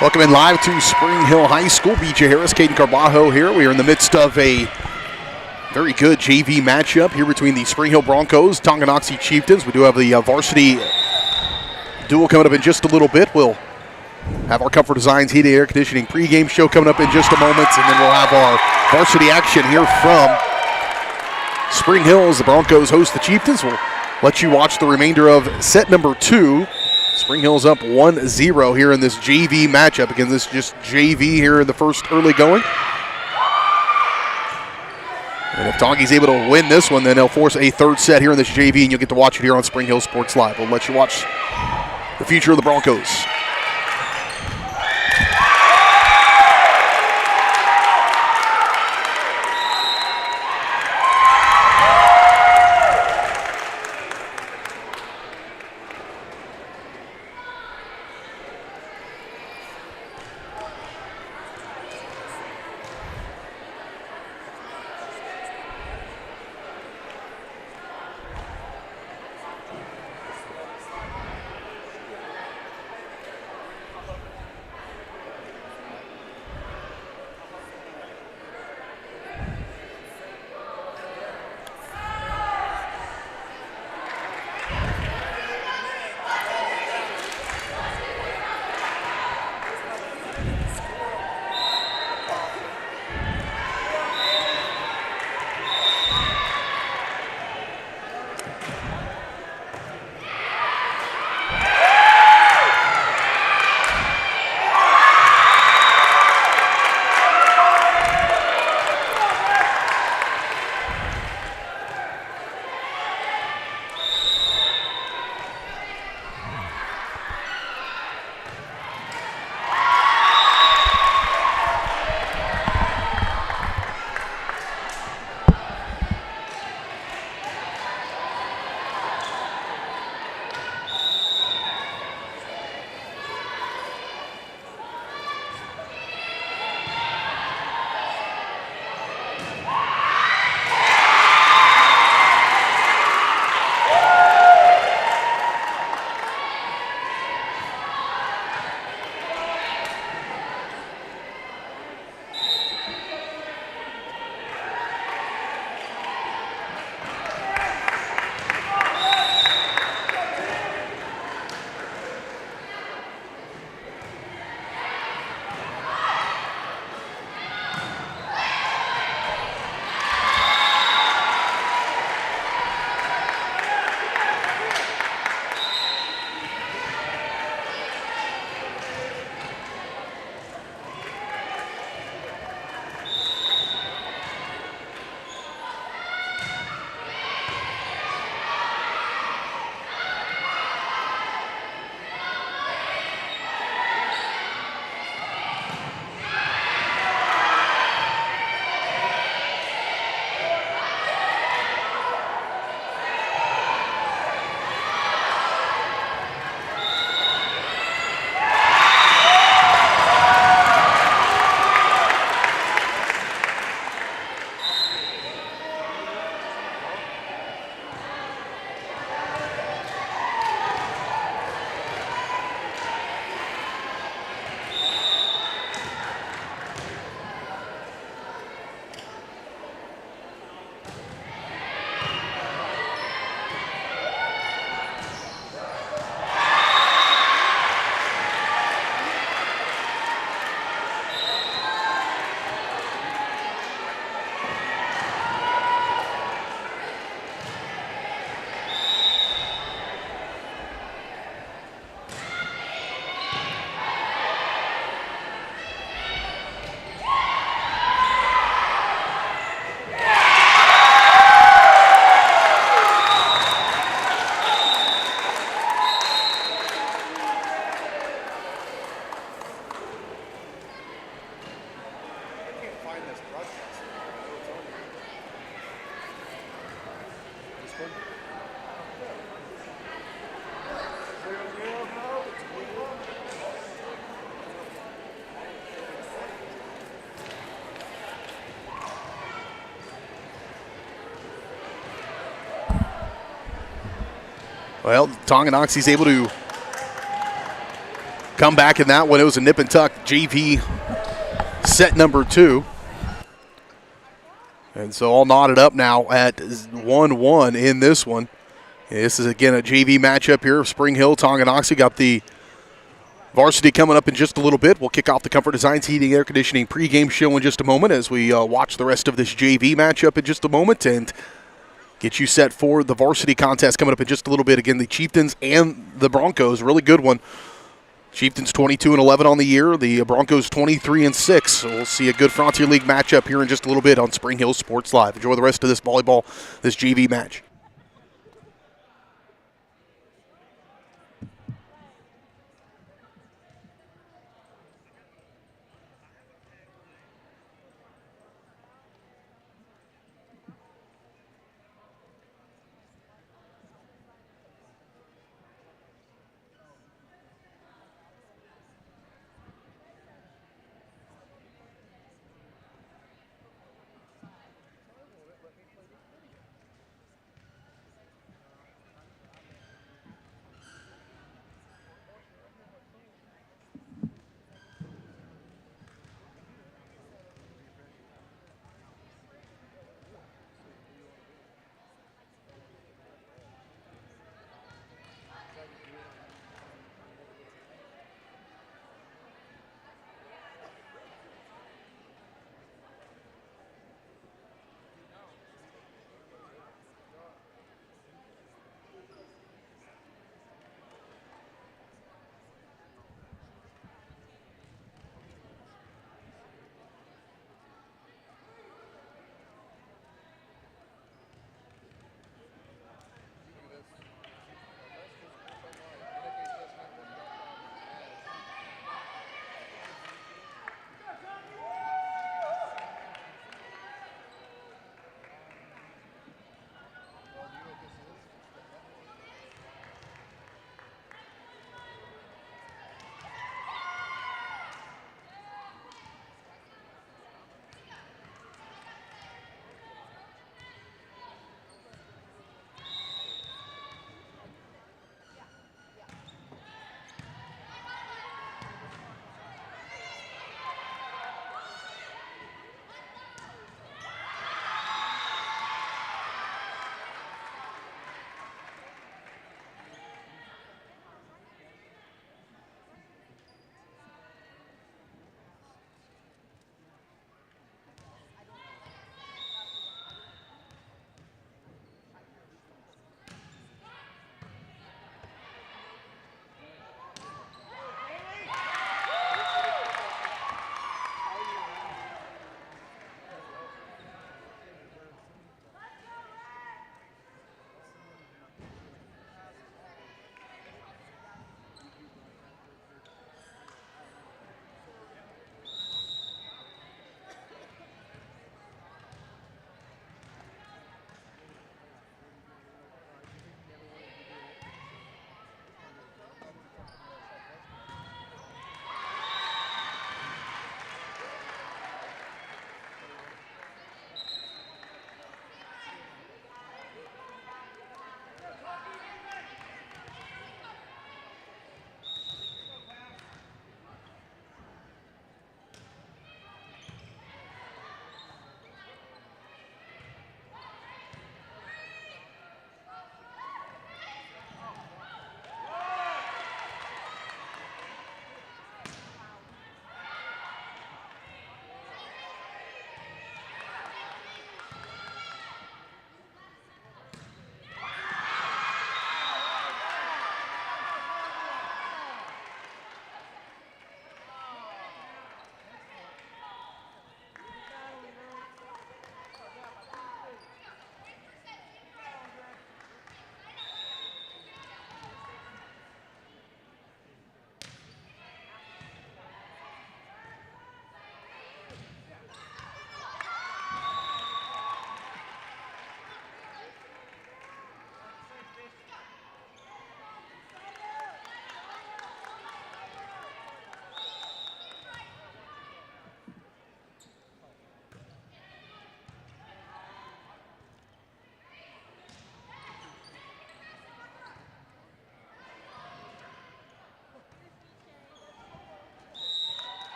Welcome in live to Spring Hill High School. BJ Harris, Caden Carbajo here. We are in the midst of a very good JV matchup here between the Spring Hill Broncos, Tonganoxie Chieftains. We do have the varsity duel coming up in just a little bit. We'll have our Comfort Designs heated air conditioning pregame show coming up in just a moment, and then we'll have our varsity action here from Spring Hill as the Broncos host the Chieftains. We'll let you watch the remainder of set number 2. Spring Hill's up 1-0 here in this JV matchup. Again, this is just JV here in the first early going. And if Tongie's able to win this one, then they'll force a third set here in this JV, and you'll get to watch it here on Spring Hill Sports Live. We'll let you watch the future of the Broncos. Well, Tonganoxie's able to come back in that one. It was a nip and tuck JV set number 2. And so all knotted up now at 1-1 in this one. This is, again, a JV matchup here. Spring Hill, Tonganoxie got the varsity coming up in just a little bit. We'll kick off the Comfort Designs Heating Air Conditioning pregame show in just a moment as we watch the rest of this JV matchup in just a moment and get you set for the varsity contest coming up in just a little bit. Again, the Chieftains and the Broncos, really good one. Chieftains 22-11 on the year. The Broncos 23-6. So we'll see a good Frontier League matchup here in just a little bit on Spring Hill Sports Live. Enjoy the rest of this volleyball, this JV match.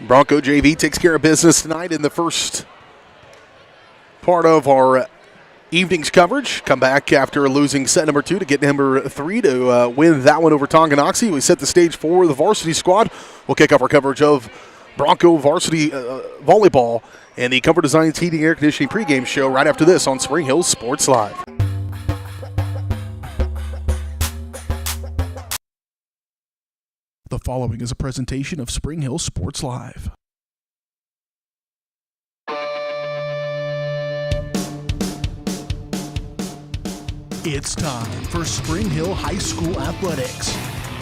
Bronco JV takes care of business tonight in the first part of our evening's coverage. Come back after losing set number 2 to get number 3 to win that one over Tonganoxie. We set the stage for the varsity squad. We'll kick off our coverage of Bronco varsity volleyball and the Comfort Designs Heating and Air Conditioning pregame show right after this on Spring Hill Sports Live. The following is a presentation of Spring Hill Sports Live. It's time for Spring Hill High School Athletics.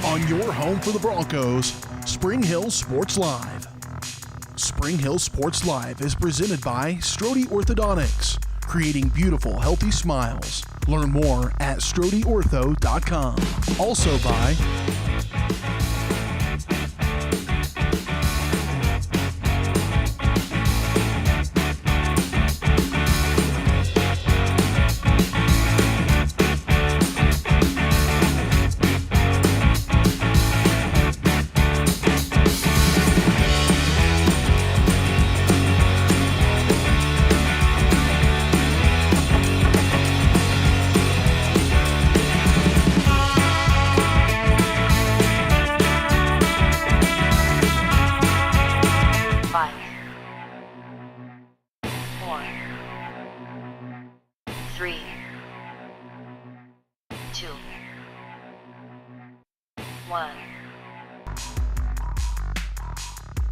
On your home for the Broncos, Spring Hill Sports Live. Spring Hill Sports Live is presented by Strode Orthodontics, creating beautiful, healthy smiles. Learn more at StrodeOrtho.com. Also by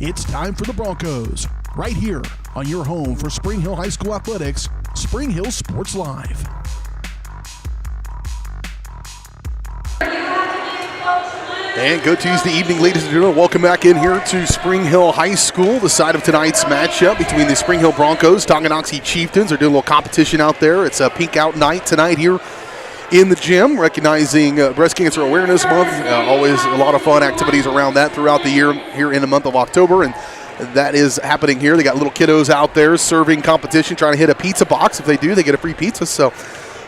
It's time for the Broncos, right here on your home for Spring Hill High School Athletics, Spring Hill Sports Live. And good Tuesday evening, ladies and gentlemen. Welcome back in here to Spring Hill High School, the side of tonight's matchup between the Spring Hill Broncos, Tonganoxie Chieftains. They're doing a little competition out there. It's a pink out night tonight here in the gym, recognizing Breast Cancer Awareness Month. Always a lot of fun activities around that throughout the year here in the month of October, and that is happening here. They got little kiddos out there serving competition, trying to hit a pizza box. If they do, they get a free pizza. So,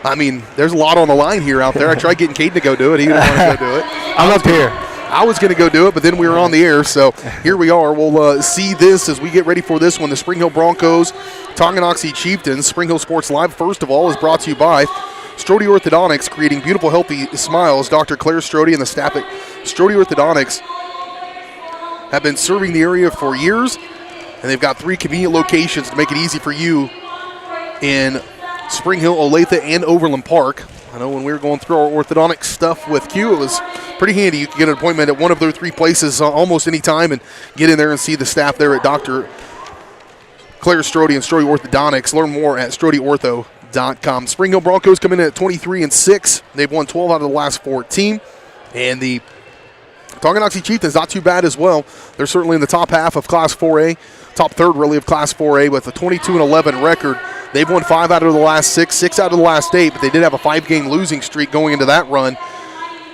I mean, there's a lot on the line here out there. I tried getting Caden to go do it. He didn't want to go do it. I'm up here. I was going to go do it, but then we were on the air, so here we are. We'll see this as we get ready for this one. The Spring Hill Broncos, Tonganoxie Chieftains. Spring Hill Sports Live, first of all, is brought to you by Strode Orthodontics, creating beautiful, healthy smiles. Dr. Claire Strode and the staff at Strode Orthodontics have been serving the area for years, and they've got 3 convenient locations to make it easy for you in Spring Hill, Olathe, and Overland Park. I know when we were going through our orthodontic stuff with Q, it was pretty handy. You could get an appointment at one of their 3 places almost any time and get in there and see the staff there at Dr. Claire Strode and Strode Orthodontics. Learn more at StrodeOrtho.com. Spring Hill Broncos come in at 23-6. They've won 12 out of the last 14. And the Tonganoxie Chieftains, not too bad as well. They're certainly in the top half of Class 4A, top third really of Class 4A with a 22-11 record. They've won 5 out of the last 6, 6 out of the last 8, but they did have a 5-game losing streak going into that run.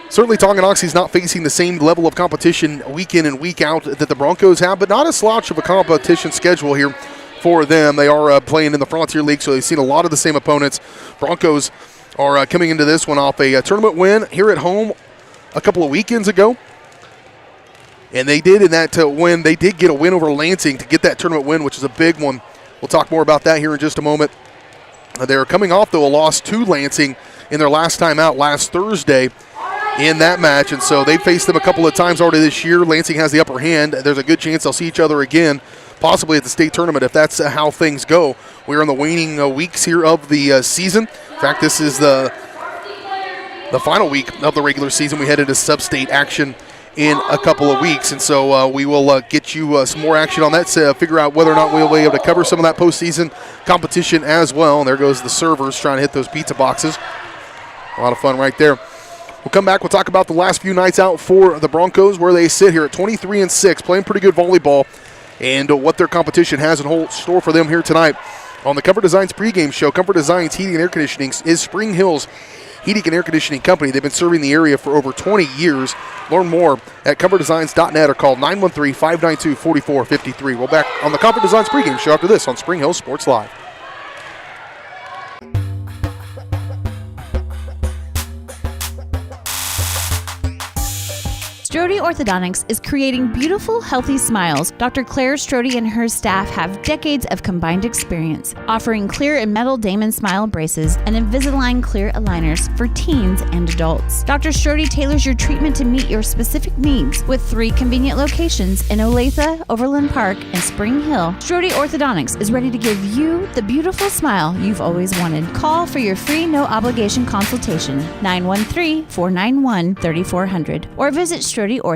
Certainly Tonganoxie's not facing the same level of competition week in and week out that the Broncos have, but not a slouch of a competition schedule here for them. They are playing in the Frontier League, so they've seen a lot of the same opponents. Broncos are coming into this one off a tournament win here at home a couple of weekends ago. And they did in that win. They did get a win over Lansing to get that tournament win, which is a big one. We'll talk more about that here in just a moment. They're coming off, though, a loss to Lansing in their last time out last Thursday in that match. And so they faced them a couple of times already this year. Lansing has the upper hand. There's a good chance they'll see each other again, possibly at the state tournament if that's how things go. We're in the waning weeks here of the season. In fact, this is the final week of the regular season. We head into sub-state action in a couple of weeks, and so we will get you some more action on that to figure out whether or not we'll be able to cover some of that postseason competition as well. And there goes the servers trying to hit those pizza boxes. A lot of fun right there. We'll come back. We'll talk about the last few nights out for the Broncos, where they sit here at 23-6, playing pretty good volleyball, and what their competition has in store for them here tonight on the Comfort Designs pregame show. Comfort Designs Heating and Air Conditioning is Spring Hill's heating and air conditioning company. They've been serving the area for over 20 years. Learn more at comfortdesigns.net or call 913-592-4453. We'll back on the Comfort Designs pregame show after this on Spring Hill Sports Live. Strode Orthodontics is creating beautiful, healthy smiles. Dr. Claire Strode and her staff have decades of combined experience, offering clear and metal Damon Smile braces and Invisalign clear aligners for teens and adults. Dr. Strode tailors your treatment to meet your specific needs with 3 convenient locations in Olathe, Overland Park, and Spring Hill. Strode Orthodontics is ready to give you the beautiful smile you've always wanted. Call for your free no-obligation consultation, 913-491-3400, or visit StrodeOrtho.com.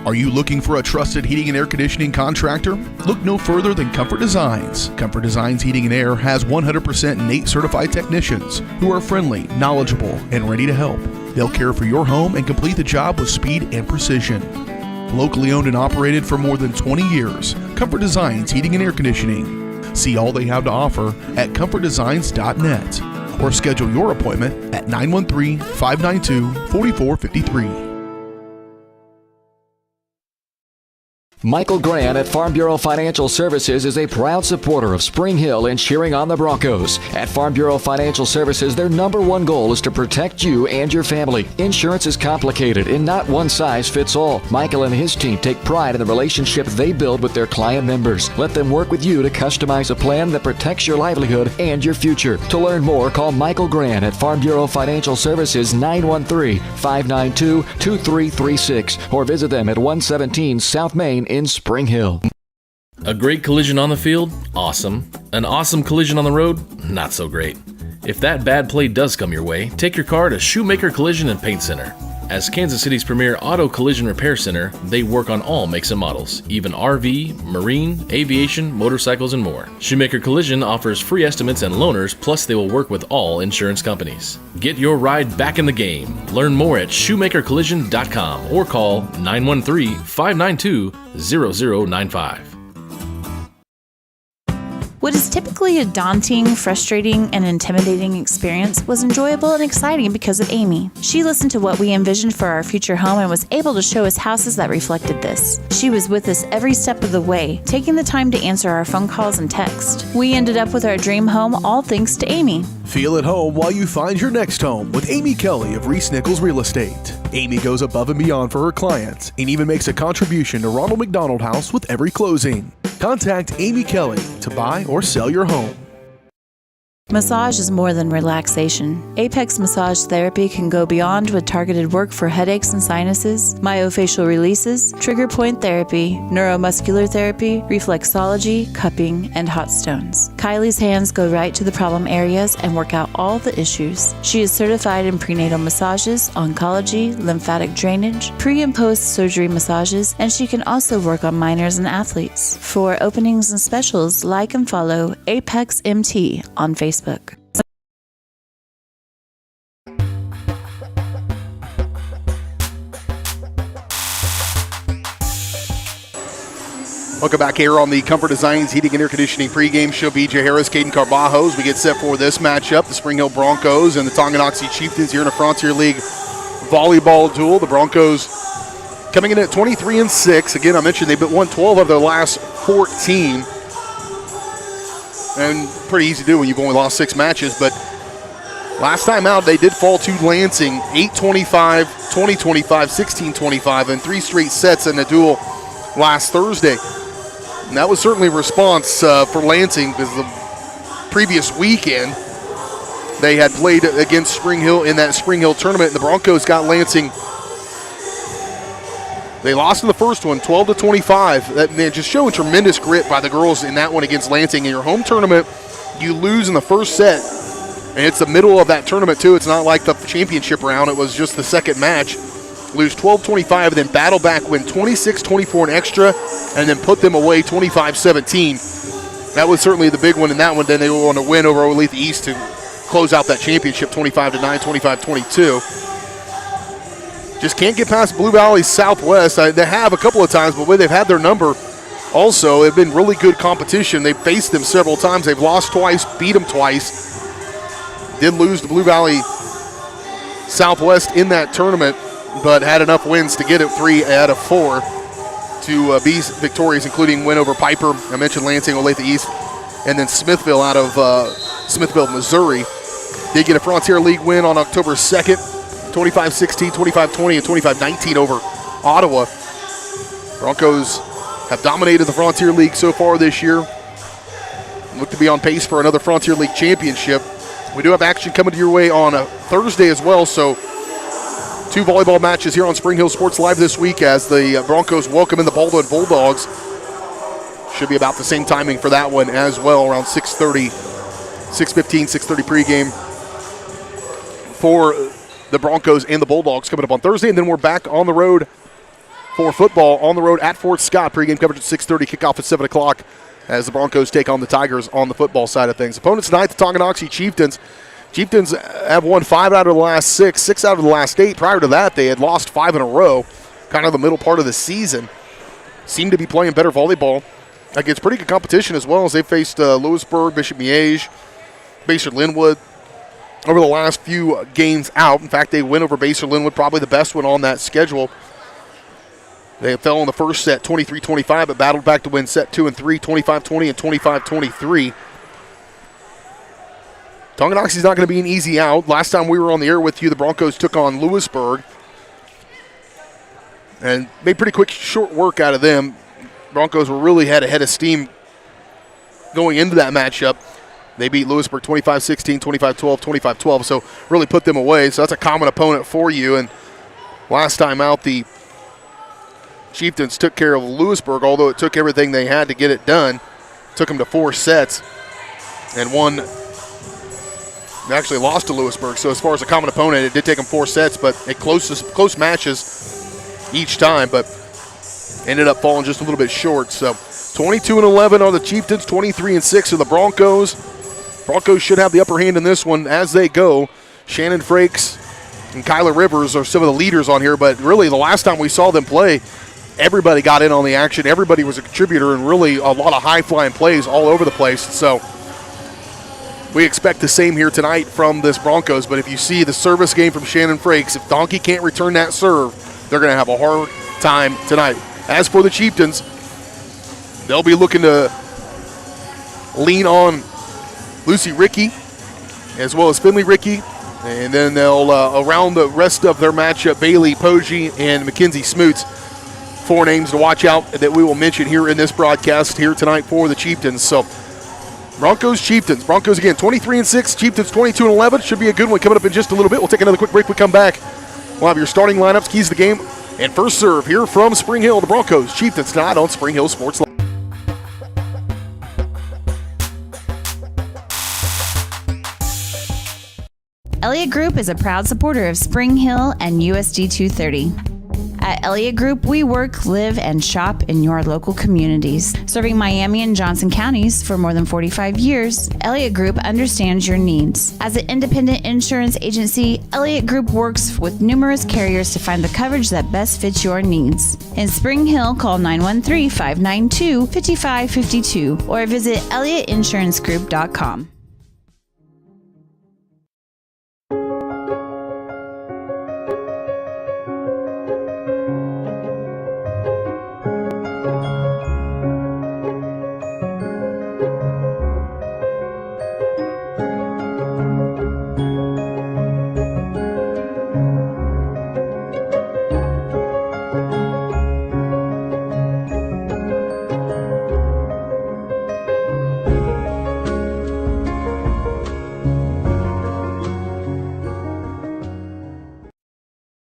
Are you looking for a trusted heating and air conditioning contractor? Look no further than Comfort Designs. Comfort Designs Heating and Air has 100% NATE certified technicians who are friendly, knowledgeable, and ready to help. They'll care for your home and complete the job with speed and precision. Locally owned and operated for more than 20 years, Comfort Designs Heating and Air Conditioning. See all they have to offer at comfortdesigns.net or schedule your appointment at 913-592-4453. Michael Grant at Farm Bureau Financial Services is a proud supporter of Spring Hill and cheering on the Broncos. At Farm Bureau Financial Services, their number one goal is to protect you and your family. Insurance is complicated and not one size fits all. Michael and his team take pride in the relationship they build with their client members. Let them work with you to customize a plan that protects your livelihood and your future. To learn more, call Michael Grant at Farm Bureau Financial Services 913-592-2336 or visit them at 117 South Main in Spring Hill. A great collision on the field? Awesome. An awesome collision on the road? Not so great. If that bad play does come your way, take your car to Shoemaker Collision and Paint Center. As Kansas City's premier auto collision repair center, they work on all makes and models, even RV, marine, aviation, motorcycles, and more. Shoemaker Collision offers free estimates and loaners, plus they will work with all insurance companies. Get your ride back in the game. Learn more at shoemakercollision.com or call 913-592-0095. What is typically a daunting, frustrating, and intimidating experience was enjoyable and exciting because of Amy. She listened to what we envisioned for our future home and was able to show us houses that reflected this. She was with us every step of the way, taking the time to answer our phone calls and text. We ended up with our dream home all thanks to Amy. Feel at home while you find your next home with Amy Kelly of Reese Nichols Real Estate. Amy goes above and beyond for her clients and even makes a contribution to Ronald McDonald House with every closing. Contact Amy Kelly to buy or sell your home. Massage is more than relaxation. Apex Massage Therapy can go beyond with targeted work for headaches and sinuses, myofascial releases, trigger point therapy, neuromuscular therapy, reflexology, cupping, and hot stones. Kylie's hands go right to the problem areas and work out all the issues. She is certified in prenatal massages, oncology, lymphatic drainage, pre- and post-surgery massages, and she can also work on minors and athletes. For openings and specials, like and follow Apex MT on Facebook. Welcome back here on the Comfort Designs Heating and Air Conditioning pregame show. BJ Harris, Caden Carbajo, as we get set for this matchup, the Spring Hill Broncos and the Tonganoxie Chieftains here in a Frontier League volleyball duel. The Broncos coming in at 23-6. Again, I mentioned they've won 12 of their last 14. And pretty easy to do when you've only lost 6 matches. But last time out, they did fall to Lansing 8-25, 20-25, 16-25, and 3 straight sets in the duel last Thursday. And that was certainly a response for Lansing because the previous weekend they had played against Spring Hill in that Spring Hill tournament. And the Broncos got Lansing. They lost in the first one, 12-25. That just showing tremendous grit by the girls in that one against Lansing. In your home tournament, you lose in the first set, and it's the middle of that tournament too. It's not like the championship round. It was just the second match. Lose 12-25, then battle back, win 26-24 in extra, and then put them away 25-17. That was certainly the big one in that one. Then they were on a win over Olathe East to close out that championship 25-9, 25-22. Just can't get past Blue Valley Southwest. They have a couple of times, but when they've had their number also, it's been really good competition. They've faced them several times. They've lost twice, beat them twice. Did lose to Blue Valley Southwest in that tournament, but had enough wins to get it 3 out of 4 to be victorious, including win over Piper. I mentioned Lansing, Olathe East, and then Smithville out of Smithville, Missouri. Did get a Frontier League win on October 2nd 25-16, 25-20, and 25-19 over Ottawa. Broncos have dominated the Frontier League so far this year. Look to be on pace for another Frontier League championship. We do have action coming to your way on a Thursday as well, so 2 volleyball matches here on Spring Hill Sports Live this week as the Broncos welcome in the Baldwin Bulldogs. Should be about the same timing for that one as well, around 6:30, 6:15, 6:30 pregame for the Broncos and the Bulldogs coming up on Thursday. And then we're back on the road for football on the road at Fort Scott. Pregame coverage at 6:30, kickoff at 7 o'clock as the Broncos take on the Tigers on the football side of things. Opponents tonight, the Tonganoxie Chieftains. Chieftains have won 5 out of the last 6, 6 out of the last 8. Prior to that, they had lost 5 in a row, kind of the middle part of the season. Seem to be playing better volleyball against pretty good competition as well as they faced Lewisburg, Bishop Miege, Basehor Linwood over the last few games out. In fact, they win over Basehor Linwood, probably the best one on that schedule. They fell in the first set 23-25, but battled back to win set 2 and 3, 25-20 and 25-23. Tonganoxie's not going to be an easy out. Last time we were on the air with you, the Broncos took on Lewisburg and made pretty quick, short work out of them. Broncos were really had a head of steam going into that matchup. They beat Lewisburg 25-16, 25-12, 25-12, so really put them away. So that's a common opponent for you. And last time out, the Chieftains took care of Lewisburg, although it took everything they had to get it done. Took them to 4 sets and won. They actually lost to Lewisburg. So as far as a common opponent, it did take them 4 sets, but it close matches each time, but ended up falling just a little bit short. So 22-11 are the Chieftains, 23-6 are the Broncos. Broncos should have the upper hand in this one as they go. Shannon Frakes and Kyler Rivers are some of the leaders on here, but really the last time we saw them play, everybody got in on the action. Everybody was a contributor and really a lot of high-flying plays all over the place. So we expect the same here tonight from this Broncos, but if you see the service game from Shannon Frakes, if Donkey can't return that serve, they're going to have a hard time tonight. As for the Chieftains, they'll be looking to lean on Lucy Rickey as well as Finley Rickey, and then they'll, around the rest of their matchup, Bailey Poggi and Mackenzie Smoots. 4 names to watch out that we will mention here in this broadcast here tonight for the Chieftains. So Broncos, Chieftains. Broncos again, 23-6. Chieftains 22-11. Should be a good one coming up in just a little bit. We'll take another quick break. We come back. We'll have your starting lineups, keys to the game, and first serve here from Spring Hill. The Broncos, Chieftains tonight on Spring Hill Sports Live. Elliott Group is a proud supporter of Spring Hill and USD 230. At Elliott Group, we work, live, and shop in your local communities. Serving Miami and Johnson counties for more than 45 years, Elliott Group understands your needs. As an independent insurance agency, Elliott Group works with numerous carriers to find the coverage that best fits your needs. In Spring Hill, call 913-592-5552 or visit ElliottInsuranceGroup.com.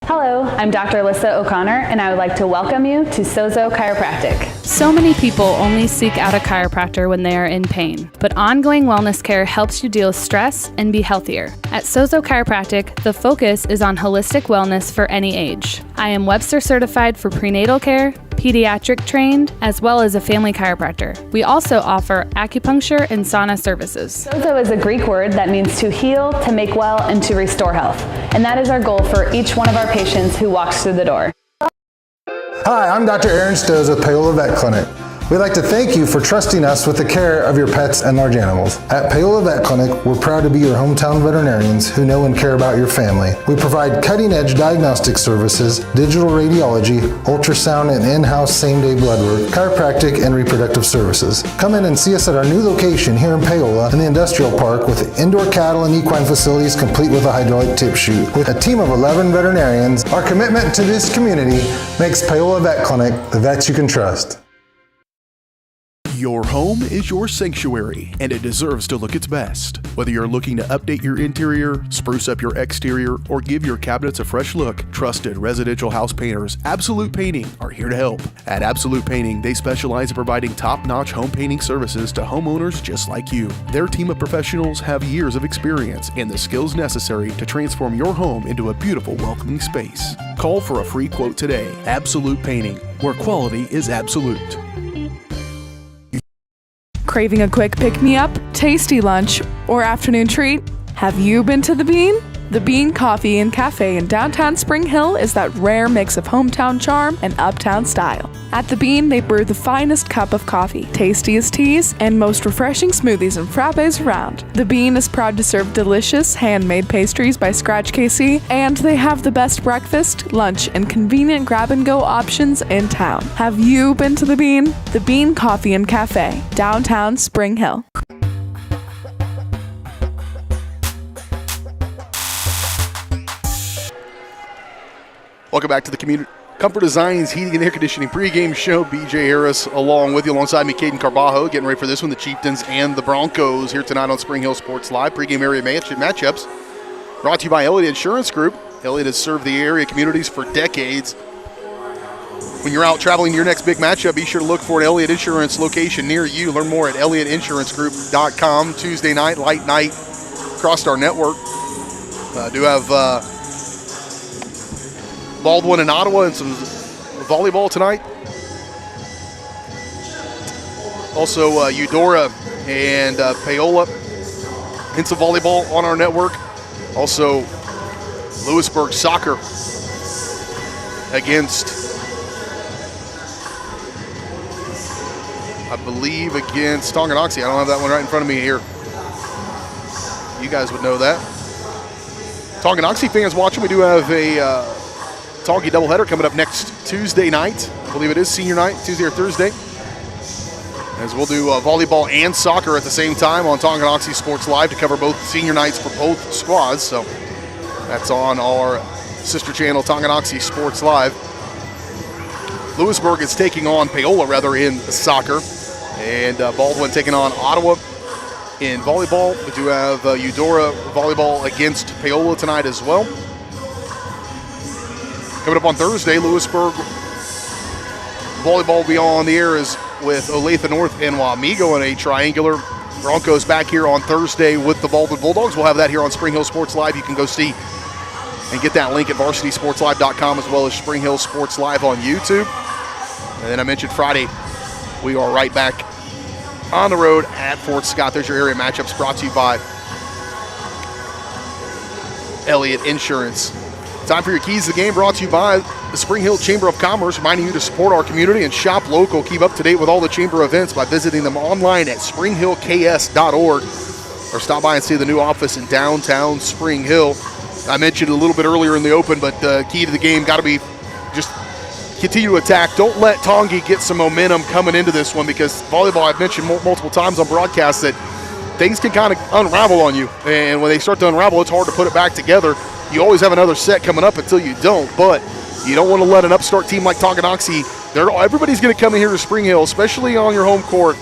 Hello, I'm Dr. Alyssa O'Connor, and I would like to welcome you to Sozo Chiropractic. So many people only seek out a chiropractor when they are in pain, but ongoing wellness care helps you deal with stress and be healthier. At Sozo Chiropractic, the focus is on holistic wellness for any age. I am Webster certified for prenatal care, pediatric trained, as well as a family chiropractor. We also offer acupuncture and sauna services. Sozo is a Greek word that means to heal, to make well, and to restore health. And that is our goal for each one of our patients who walks through the door. Hi, I'm Dr. Aaron Stos with Payola Vet Clinic. We'd like to thank you for trusting us with the care of your pets and large animals. At Paola Vet Clinic, we're proud to be your hometown veterinarians who know and care about your family. We provide cutting-edge diagnostic services, digital radiology, ultrasound, and in-house same-day blood work, chiropractic, and reproductive services. Come in and see us at our new location here in Paola in the Industrial Park with indoor cattle and equine facilities complete with a hydraulic tip chute. With a team of 11 veterinarians, our commitment to this community makes Paola Vet Clinic the vets you can trust. Your home is your sanctuary, and it deserves to look its best. Whether you're looking to update your interior, spruce up your exterior, or give your cabinets a fresh look, trusted residential house painters Absolute Painting are here to help. At Absolute Painting, they specialize in providing top-notch home painting services to homeowners just like you. Their team of professionals have years of experience and the skills necessary to transform your home into a beautiful, welcoming space. Call for a free quote today. Absolute Painting, where quality is absolute. Craving a quick pick-me-up, tasty lunch, or afternoon treat? Have you been to The Bean? The Bean Coffee and Cafe in downtown Spring Hill is that rare mix of hometown charm and uptown style. At The Bean, they brew the finest cup of coffee, tastiest teas, and most refreshing smoothies and frappes around. The Bean is proud to serve delicious, handmade pastries by Scratch KC, and they have the best breakfast, lunch, and convenient grab-and-go options in town. Have you been to The Bean? The Bean Coffee and Cafe, downtown Spring Hill. Welcome back to the Comfort Designs Heating and Air Conditioning pregame show. BJ Harris along with you, alongside me, Caden Carbajo, getting ready for this one. The Chieftains and the Broncos here tonight on Spring Hill Sports Live. Pregame area matchups brought to you by Elliott Insurance Group. Elliott has served the area communities for decades. When you're out traveling to your next big matchup, be sure to look for an Elliott Insurance location near you. Learn more at ElliottInsuranceGroup.com. Tuesday night, light night across our network. Do have Baldwin and Ottawa and some volleyball tonight. Also Eudora and Paola in some volleyball on our network. Also Lewisburg soccer against, I believe, against Tonganoxie. I don't have that one right in front of me here. You guys would know that. Tonganoxie fans watching, we do have a Tongi doubleheader coming up next Tuesday night. I believe it is senior night, Tuesday or Thursday. As we'll do volleyball and soccer at the same time on Tonganoxie Sports Live to cover both senior nights for both squads. So that's on our sister channel, Tonganoxie Sports Live. Lewisburg is taking on Paola, in soccer. And Baldwin taking on Ottawa in volleyball. We do have Eudora volleyball against Paola tonight as well. Coming up on Thursday, Lewisburg volleyball will be on the air is with Olathe North and Wamego in a triangular. Broncos back here on Thursday with the Baldwin Bulldogs. We'll have that here on Spring Hill Sports Live. You can go see and get that link at varsitysportslive.com as well as Spring Hill Sports Live on YouTube. And then I mentioned Friday, we are right back on the road at Fort Scott. There's your area matchups brought to you by Elliott Insurance. Time for your keys to the game, brought to you by the Spring Hill Chamber of Commerce, reminding you to support our community and shop local. Keep up to date with all the chamber events by visiting them online at springhillks.org or stop by and see the new office in downtown Spring Hill. I mentioned it a little bit earlier in the open, but the key to the game got to be just continue to attack. Don't let Tongi get some momentum coming into this one, because volleyball, I've mentioned multiple times on broadcast that things can kind of unravel on you. And when they start to unravel, it's hard to put it back together. You always have another set coming up until you don't, but you don't want to let an upstart team like Tonganoxie, everybody's going to come in here to Spring Hill, especially on your home court,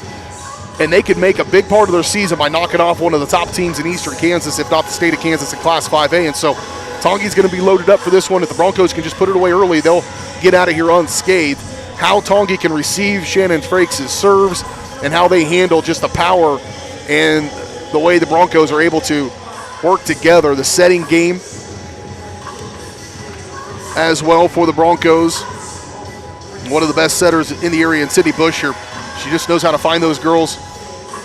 and they could make a big part of their season by knocking off one of the top teams in Eastern Kansas, if not the state of Kansas in Class 5A. And so Tongi's going to be loaded up for this one. If the Broncos can just put it away early, they'll get out of here unscathed. How Tongi can receive Shannon Frakes' serves and how they handle just the power and the way the Broncos are able to work together. The setting game as well for the Broncos. One of the best setters in the area in Sydney Busher. She just knows how to find those girls.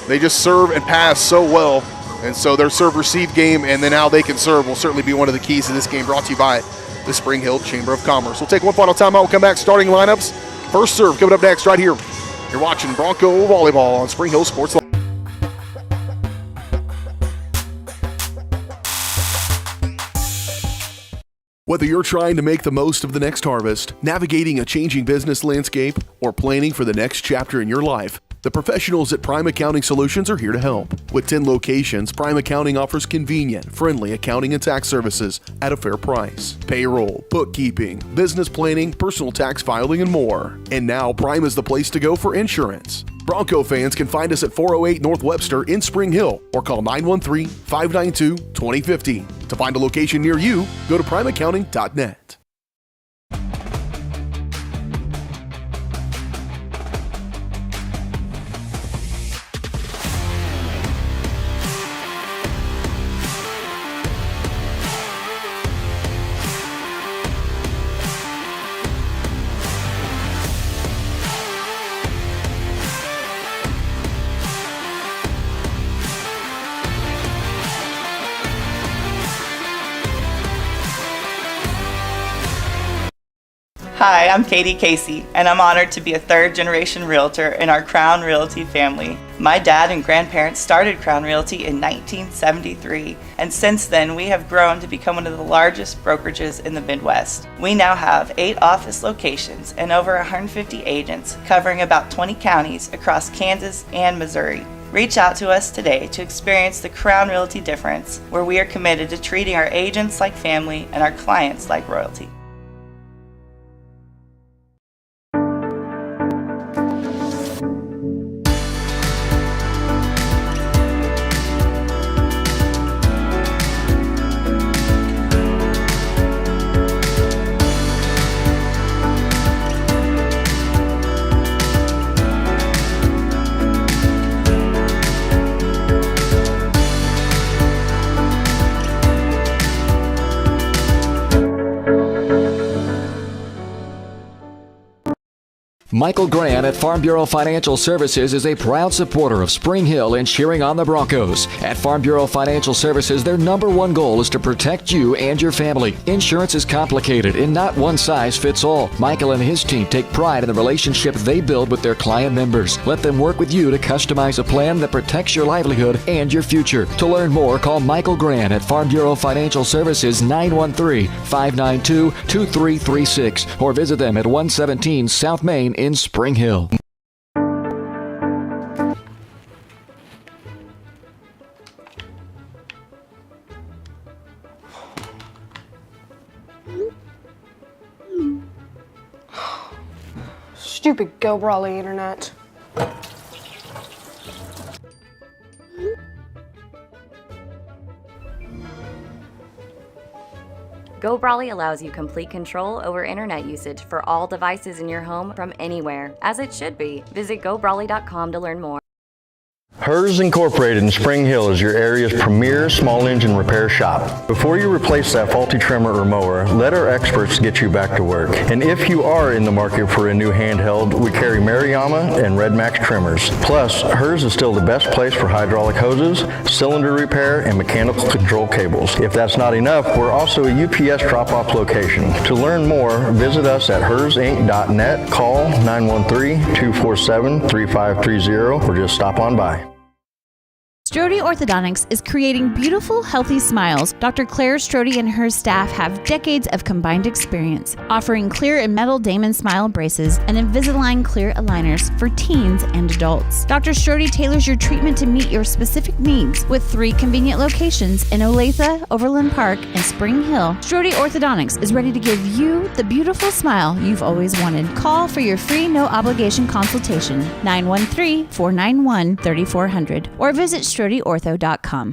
They just serve and pass so well. And so their serve-receive game and then how they can serve will certainly be one of the keys to this game, brought to you by the Spring Hill Chamber of Commerce. We'll take one final timeout. We'll come back, starting lineups. First serve coming up next right here You're watching Bronco Volleyball on Spring Hill Sports Live. Whether you're trying to make the most of the next harvest, navigating a changing business landscape, or planning for the next chapter in your life, the professionals at Prime Accounting Solutions are here to help. With 10 locations, Prime Accounting offers convenient, friendly accounting and tax services at a fair price. Payroll, bookkeeping, business planning, personal tax filing, and more. And now Prime is the place to go for insurance. Bronco fans can find us at 408 North Webster in Spring Hill or call 913-592-2050. To find a location near you, go to primeaccounting.net. Hi, I'm Katie Casey, and I'm honored to be a third-generation realtor in our Crown Realty family. My dad and grandparents started Crown Realty in 1973, and since then we have grown to become one of the largest brokerages in the Midwest. We now have 8 office locations and over 150 agents covering about 20 counties across Kansas and Missouri. Reach out to us today to experience the Crown Realty difference, where we are committed to treating our agents like family and our clients like royalty. Michael Grant at Farm Bureau Financial Services is a proud supporter of Spring Hill and cheering on the Broncos. At Farm Bureau Financial Services, their #1 goal is to protect you and your family. Insurance is complicated and not one size fits all. Michael and his team take pride in the relationship they build with their client members. Let them work with you to customize a plan that protects your livelihood and your future. To learn more, call Michael Grant at Farm Bureau Financial Services 913-592-2336 or visit them at 117 South Main in Spring Hill. Stupid Go Brawley internet. Go Brawley allows you complete control over internet usage for all devices in your home from anywhere, as it should be. Visit GoBrawley.com to learn more. Hers Incorporated in Spring Hill is your area's premier small engine repair shop. Before you replace that faulty trimmer or mower, let our experts get you back to work. And if you are in the market for a new handheld, we carry Maruyama and Red Max trimmers. Plus, Hers is still the best place for hydraulic hoses, cylinder repair, and mechanical control cables. If that's not enough, we're also a UPS drop-off location. To learn more, visit us at hersinc.net, call 913-247-3530, or just stop on by. Strode Orthodontics is creating beautiful, healthy smiles. Dr. Claire Strode and her staff have decades of combined experience, offering clear and metal Damon smile braces and Invisalign clear aligners for teens and adults. Dr. Strode tailors your treatment to meet your specific needs with 3 convenient locations in Olathe, Overland Park, and Spring Hill. Strode Orthodontics is ready to give you the beautiful smile you've always wanted. Call for your free no-obligation consultation, 913-491-3400, or visit StrodeOrtho.com.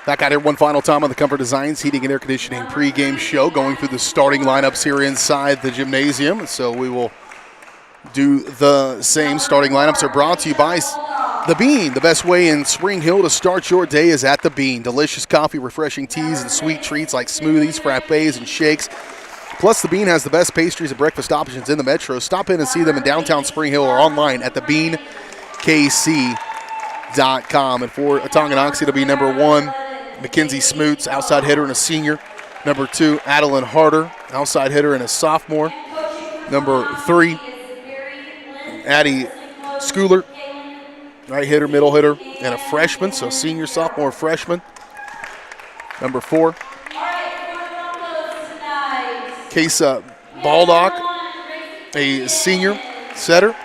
Back out here one final time on the Comfort Designs Heating and Air Conditioning pregame show, going through the starting lineups here inside the gymnasium. So we will do the same. Starting lineups are brought to you by The Bean. The best way in Spring Hill to start your day is at The Bean. Delicious coffee, refreshing teas, and sweet treats like smoothies, frappes, and shakes. Plus, The Bean has the best pastries and breakfast options in the metro. Stop in and see them in downtown Spring Hill or online at thebeankc.com. And for Tonganoxie, it'll be number 1, Mackenzie Smoots, outside hitter and a senior. Number 2, Adeline Harder, outside hitter and a sophomore. Number 3, Addie Schooler, right hitter, middle hitter, and a freshman, so senior, sophomore, freshman. Number 4, Kesa Baldock, a senior setter.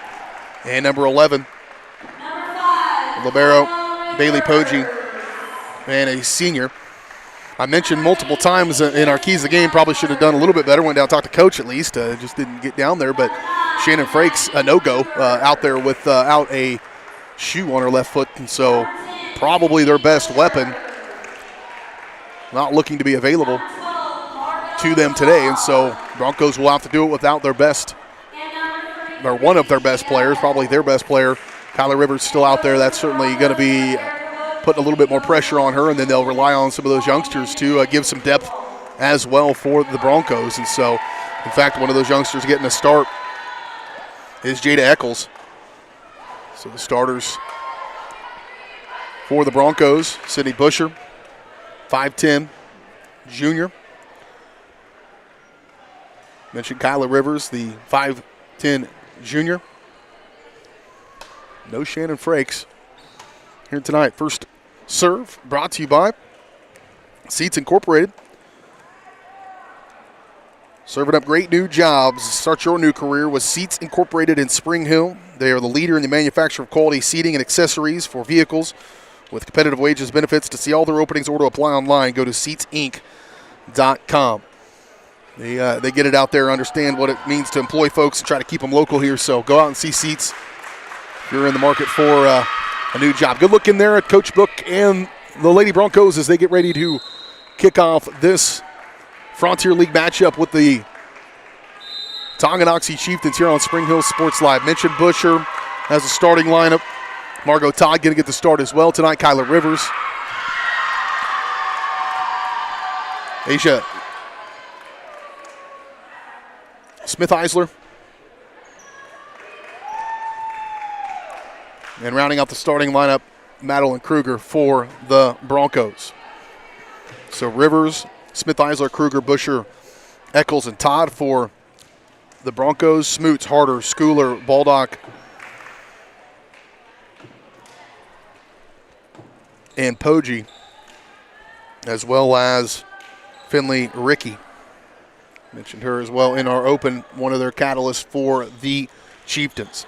And number 11, libero Bailey Poggi, and a senior. I mentioned multiple times in our keys of the game, probably should have done a little bit better. Went down, talked to coach at least, just didn't get down there. But Shannon Frakes, a no-go out there without a shoe on her left foot, and so probably their best weapon not looking to be available to them today. And so Broncos will have to do it without their best, or one of their best players, probably their best player. Kyler Rivers still out there. That's certainly going to be putting a little bit more pressure on her, and then they'll rely on some of those youngsters to give some depth as well for the Broncos. And so, in fact, one of those youngsters getting a start is Jada Eccles. So the starters for the Broncos, Sydney Busher, 5'10", junior. Mentioned Kyler Rivers, the 5'10", junior. No Shannon Frakes here tonight. First serve brought to you by Seats Incorporated. Serving up great new jobs. Start your new career with Seats Incorporated in Spring Hill. They are the leader in the manufacture of quality seating and accessories for vehicles with competitive wages, benefits. To see all their openings or to apply online, go to seatsinc.com. They get it out there, understand what it means to employ folks and try to keep them local here. So go out and see Seats if you're in the market for a new job. Good look in there at Coach Book and the Lady Broncos as they get ready to kick off this Frontier League matchup with the Tonganoxie Chieftains here on Spring Hill Sports Live. Mentioned Busher has a starting lineup. Margot Todd going to get the start as well tonight. Kyler Rivers. Asia Smith-Eisler. And rounding out the starting lineup, Madeline Kruger for the Broncos. So Rivers, Smith-Eisler, Kruger, Busher, Eccles, and Todd for the Broncos. Smoots, Harder, Schooler, Baldock, and Poggi, as well as Finley Ricky. Mentioned her as well in our open, one of their catalysts for the Chieftains.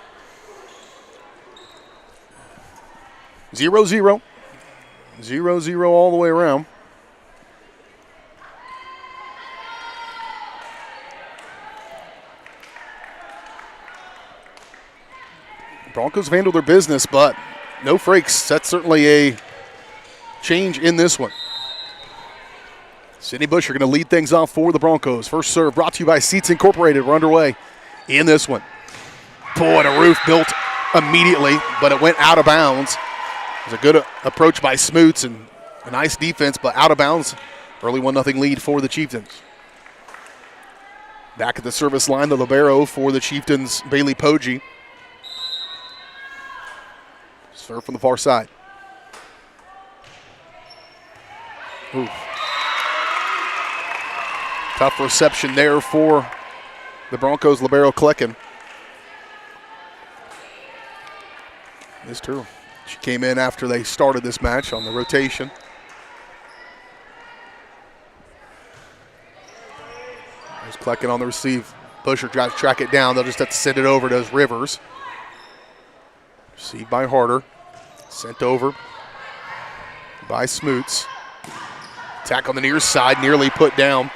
0-0. 0-0 all the way around. Broncos have handled their business, but no Frakes. That's certainly a change in this one. Sydney Busher going to lead things off for the Broncos. First serve brought to you by Seats Incorporated. We're underway in this one. Boy, the roof built immediately, but it went out of bounds. It was a good approach by Smoots and a nice defense, but out of bounds. Early 1-0 lead for the Chieftains. Back at the service line, the libero for the Chieftains, Bailey Poggi. Serve from the far side. Ooh. Tough reception there for the Broncos libero Klecken. Missed her. She came in after they started this match on the rotation. There's Klecken on the receive. Busher tries to track it down. They'll just have to send it over to Rivers. Received by Harder. Sent over by Smoots. Attack on the near side, nearly put down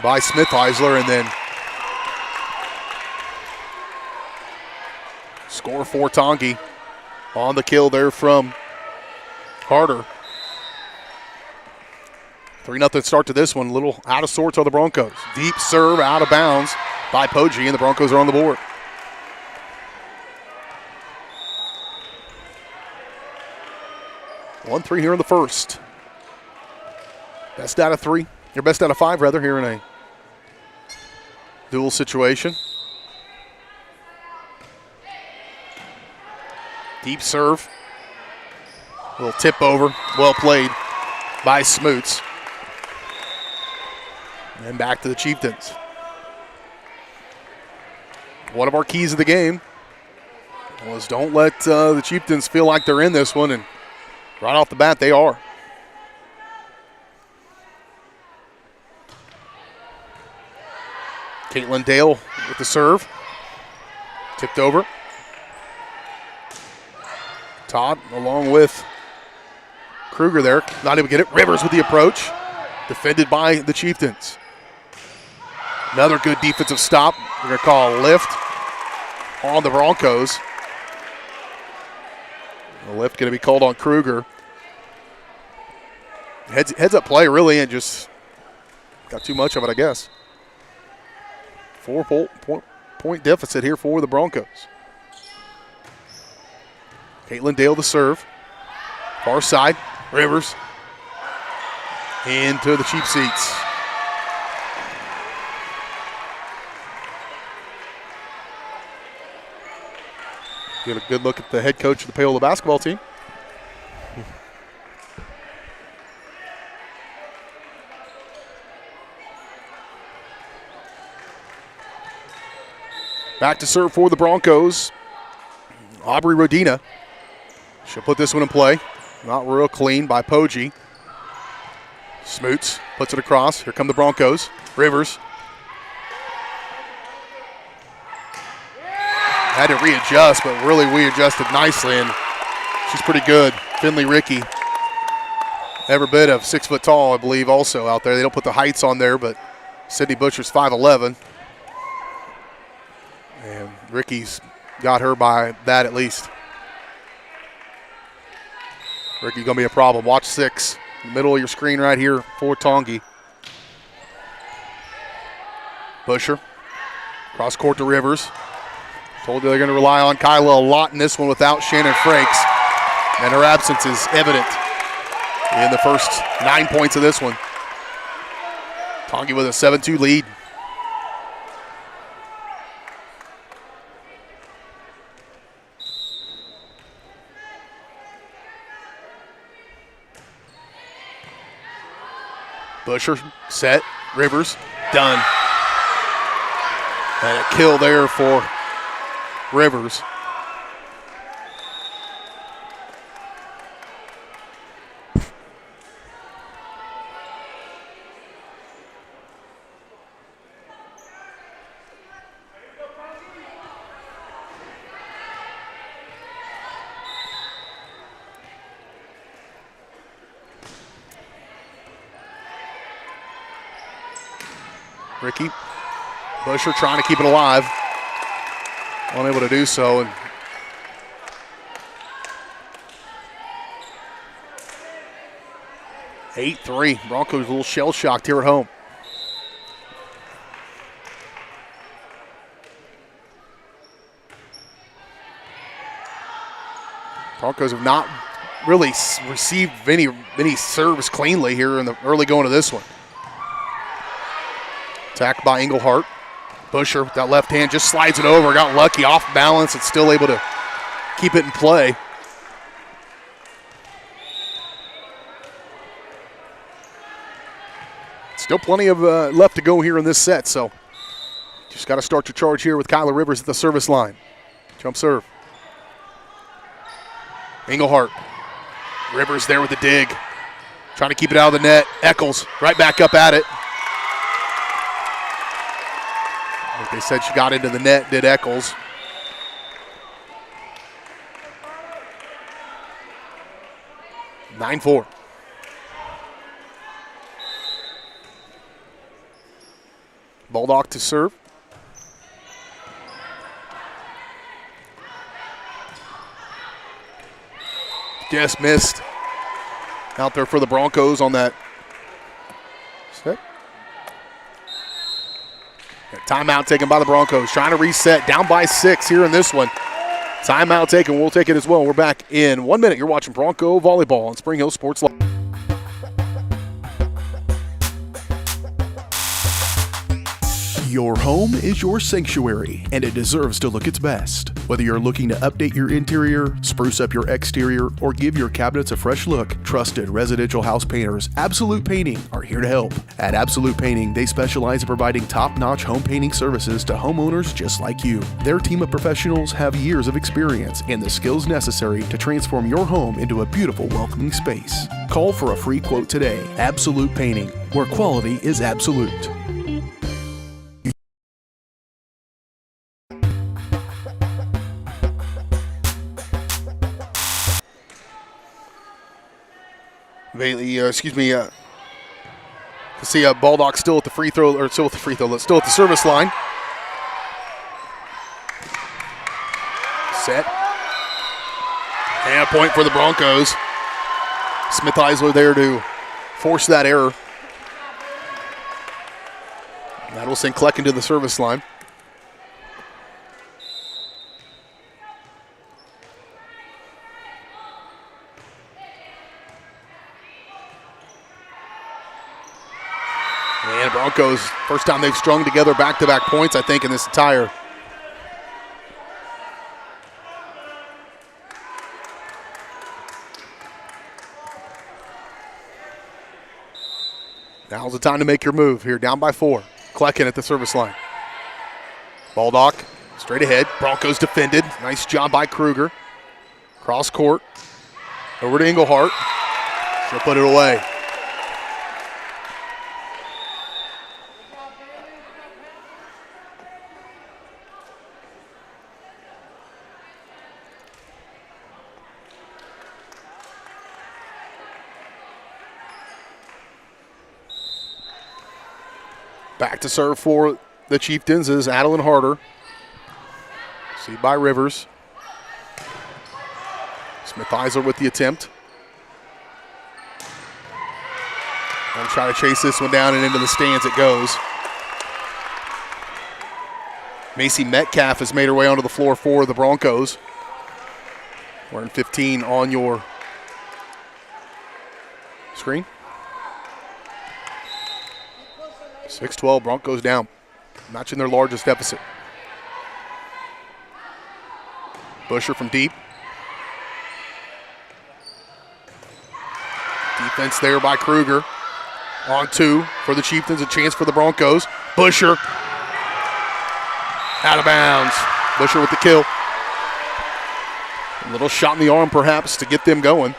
by Smith-Eisler, and then score for Tongi. On the kill there from Harder. 3-0 start to this one. A little out of sorts on the Broncos. Deep serve out of bounds by Poggi, and the Broncos are on the board. One 3 here in the first. Best out of 3, or best out of 5 rather, here in a dual situation. Deep serve. A little tip over. Well played by Smoots. And back to the Chieftains. One of our keys of the game was don't let the Chieftains feel like they're in this one, and right off the bat, they are. Caitlin Dale with the serve. Tipped over. Todd along with Kruger there. Not able to get it. Rivers with the approach. Defended by the Chieftains. Another good defensive stop. We're going to call a lift on the Broncos. The lift going to be called on Kruger. Heads up play really, and just got too much of it, I guess. 4-point deficit here for the Broncos. Caitlin Dale to serve. Far side, Rivers. Into the cheap seats. Get a good look at the head coach of the Paola basketball team. Back to serve for the Broncos. Aubrey Rodina. She'll put this one in play. Not real clean by Poggi. Smoots puts it across. Here come the Broncos. Rivers. Had to readjust, but really readjusted nicely, and she's pretty good. Finley Rickey. Every bit of 6 foot tall, I believe, also out there. They don't put the heights on there, but Sydney Butcher's 5'11". And Ricky's got her by that at least. Ricky's going to be a problem. Watch 6. Middle of your screen right here for Tongi. Busher. Cross court to Rivers. Told you they're going to rely on Kyla a lot in this one without Shannon Frakes. And her absence is evident in the first 9 points of this one. Tongi with a 7-2 lead. Busher, set, Rivers, done. And a kill there for Rivers. Ricky Busher trying to keep it alive. Unable to do so. And (8-3). Broncos a little shell-shocked here at home. Broncos have not really received any serves cleanly here in the early going of this one. Attacked by Englehart. Busher with that left hand just slides it over. Got lucky, off balance, and still able to keep it in play. Still plenty of left to go here in this set, so just got to start your charge here with Kyla Rivers at the service line. Jump serve. Englehart. Rivers there with the dig. Trying to keep it out of the net. Eccles right back up at it. Like they said, she got into the net, did Eccles. (9-4). Baldock to serve. Just missed out there for the Broncos on that set. Timeout taken by the Broncos. Trying to reset. Down by 6 here in this one. Timeout taken. We'll take it as well. We're back in 1 minute. You're watching Bronco Volleyball on Spring Hill Sports Live. Your home is your sanctuary, and it deserves to look its best. Whether you're looking to update your interior, spruce up your exterior, or give your cabinets a fresh look, trusted residential house painters Absolute Painting are here to help. At Absolute Painting, they specialize in providing top-notch home painting services to homeowners just like you. Their team of professionals have years of experience and the skills necessary to transform your home into a beautiful, welcoming space. Call for a free quote today. Absolute Painting, where quality is absolute. Bailey, see Baldock still at the free throw, or still at the service line. Set. And a point for the Broncos. Smith Eisler there to force that error. That will send Kleck into the service line. And Broncos, first time they've strung together back-to-back points, I think, in this entire. Now's the time to make your move here, down by 4. Klecken at the service line. Baldock straight ahead. Broncos defended. Nice job by Kruger. Cross court. Over to Englehart. She'll put it away. Back to serve for the Chieftains is Adeline Harder. See by Rivers. Smith Eisler with the attempt. I'll try to chase this one down and into the stands it goes. Macy Metcalf has made her way onto the floor for the Broncos. Wearing 15 on your screen. 6-12, Broncos down, matching their largest deficit. Busher from deep. Defense there by Kruger. On 2 for the Chieftains, a chance for the Broncos. Busher out of bounds. Busher with the kill. A little shot in the arm perhaps to get them going.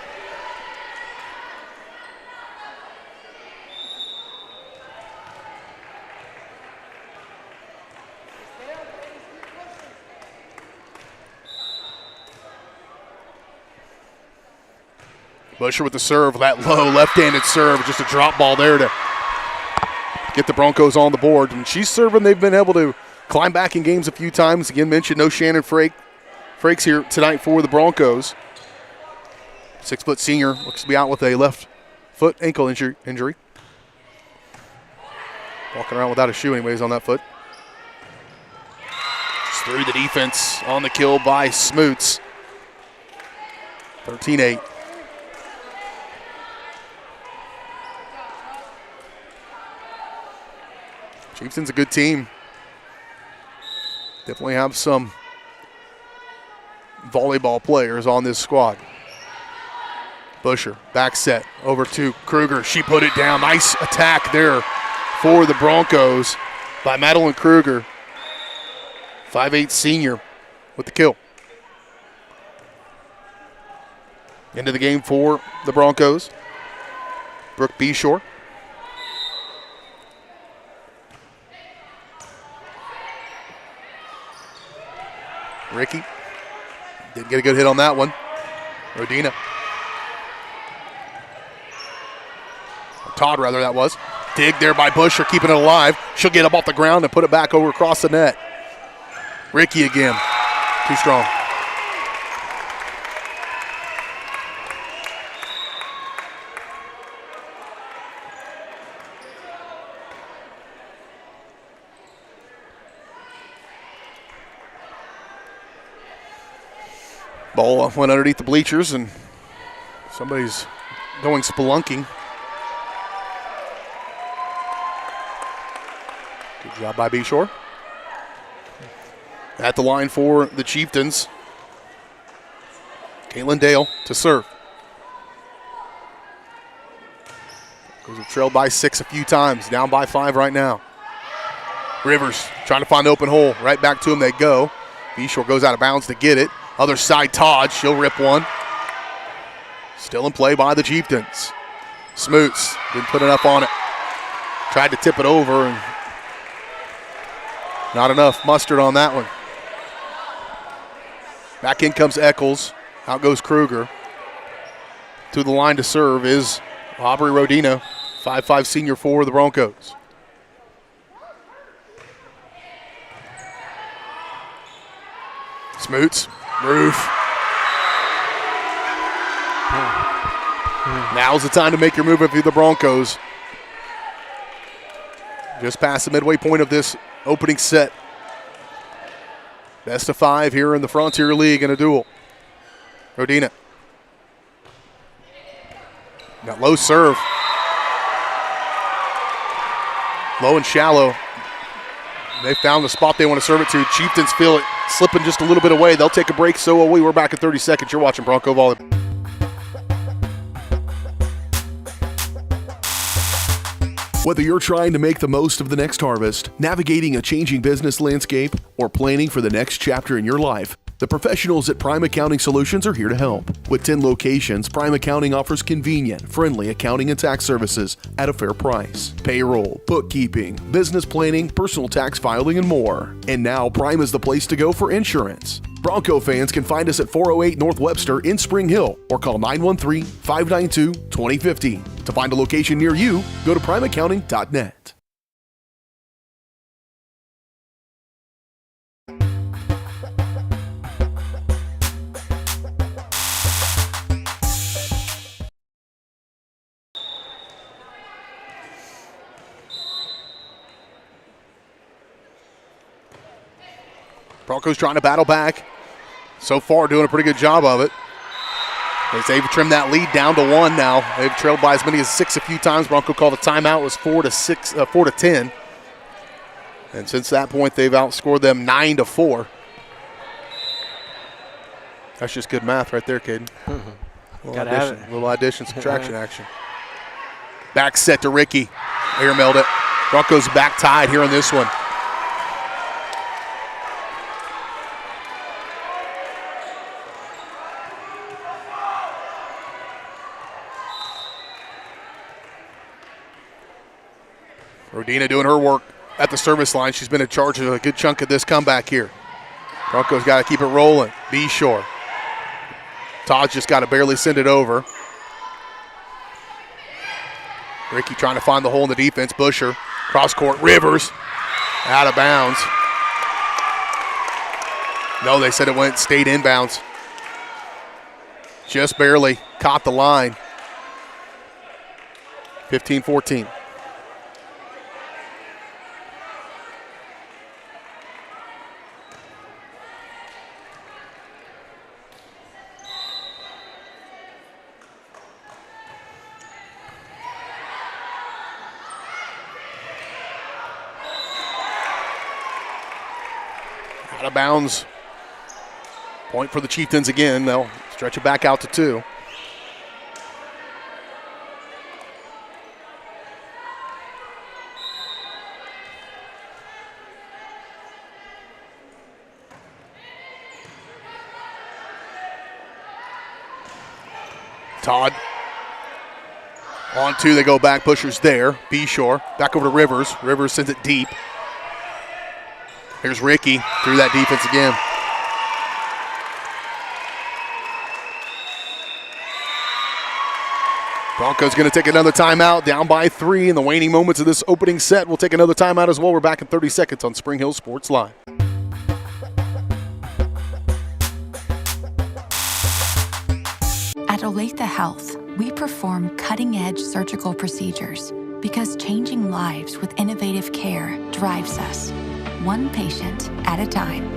Busher with the serve, that low left-handed serve, just a drop ball there to get the Broncos on the board. And she's serving, they've been able to climb back in games a few times. Again, mentioned no Shannon Frakes here tonight for the Broncos. 6-foot senior, looks to be out with a left foot ankle injury. Walking around without a shoe anyways on that foot. Just through the defense on the kill by Smoots. 13-8. Chieftains a good team. Definitely have some volleyball players on this squad. Busher, back set, over to Kruger. She put it down. Nice attack there for the Broncos by Madeline Kruger. 5'8" senior with the kill. Into the game for the Broncos. Brooke Beshore. Ricky didn't get a good hit on that one. Rodina. Todd, rather, that was. Dig there by Busher, keeping it alive. She'll get up off the ground and put it back over across the net. Ricky again. Too strong. Ball went underneath the bleachers, and somebody's going spelunking. Good job by Beshore. At the line for the Chieftains, Caitlin Dale to serve. Goes have trailed by 6 a few times, down by 5 right now. Rivers trying to find the open hole. Right back to him they go. Beshore goes out of bounds to get it. Other side, Todd. She'll rip one. Still in play by the Chieftains. Smoots didn't put enough on it. Tried to tip it over, and not enough mustard on that one. Back in comes Eccles. Out goes Kruger. To the line to serve is Aubrey Rodina, 5'5" senior for the Broncos. Smoots, roof. Now's the time to make your move if you're the Broncos. Just past the midway point of this opening set. Best of 5 here in the Frontier League in a duel. Rodina. Got low serve. Low and shallow. They found the spot they want to serve it to. Chieftains feel it slipping just a little bit away. They'll take a break, so will we. We're back in 30 seconds. You're watching Bronco Volleyball. Whether you're trying to make the most of the next harvest, navigating a changing business landscape, or planning for the next chapter in your life, the professionals at Prime Accounting Solutions are here to help. With 10 locations, Prime Accounting offers convenient, friendly accounting and tax services at a fair price. Payroll, bookkeeping, business planning, personal tax filing, and more. And now Prime is the place to go for insurance. Bronco fans can find us at 408 North Webster in Spring Hill or call 913-592-2015. To find a location near you, go to primeaccounting.net. Broncos trying to battle back. So far, doing a pretty good job of it. As they've trimmed that lead down to 1 now. They've trailed by as many as 6 a few times. Bronco called a timeout. It was 4-10. And since that point, they've outscored them 9-4. That's just good math right there, Caden. Little addition, subtraction action. Back set to Ricky. Air mailed it. Broncos back tied here on this one. Rodina doing her work at the service line. She's been in charge of a good chunk of this comeback here. Broncos got to keep it rolling. Beshore. Todd's just got to barely send it over. Ricky trying to find the hole in the defense. Busher. Cross court. Rivers. Out of bounds. No, they said it stayed inbounds. Just barely caught the line. 15-14. Out of bounds. Point for the Chieftains again. They'll stretch it back out to 2. Todd. On 2, they go back. Pusher's there. Beshore. Back over to Rivers. Rivers sends it deep. Here's Ricky through that defense again. Broncos going to take another timeout, down by 3 in the waning moments of this opening set. We'll take another timeout as well. We're back in 30 seconds on Spring Hill Sports Live. At Olathe Health, we perform cutting-edge surgical procedures because changing lives with innovative care drives us. One patient at a time.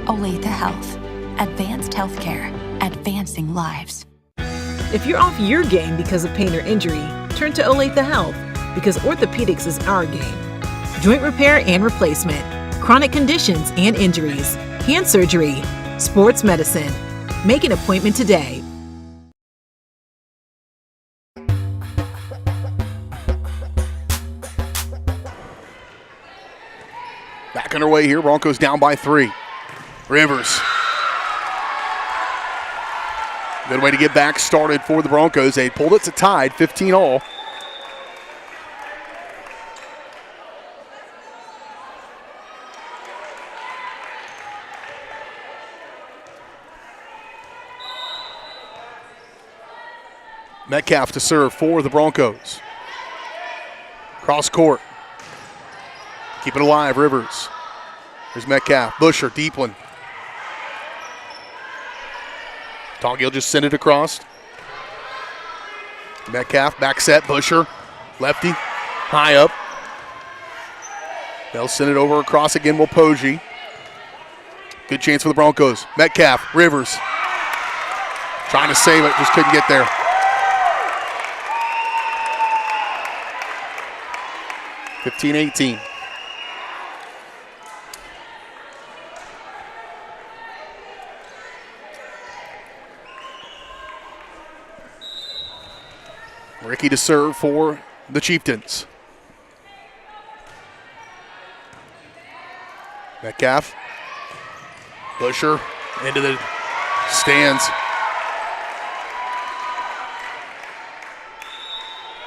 Olathe Health. Advanced healthcare. Advancing lives. If you're off your game because of pain or injury, turn to Olathe Health because orthopedics is our game. Joint repair and replacement, chronic conditions and injuries, hand surgery, sports medicine. Make an appointment today. Back underway here. Broncos down by 3. Rivers. Good way to get back started for the Broncos. They pulled it to tied, 15-all. Metcalf to serve for the Broncos. Cross court. Keep it alive, Rivers. Here's Metcalf. Busher, deep one. Toggy will just send it across. Metcalf, back set, Busher. Lefty, high up. They'll send it over across again, Wilpoji. Good chance for the Broncos. Metcalf, Rivers. Trying to save it, just couldn't get there. (15-18). Ricky to serve for the Chieftains. Metcalf. Busher into the stands.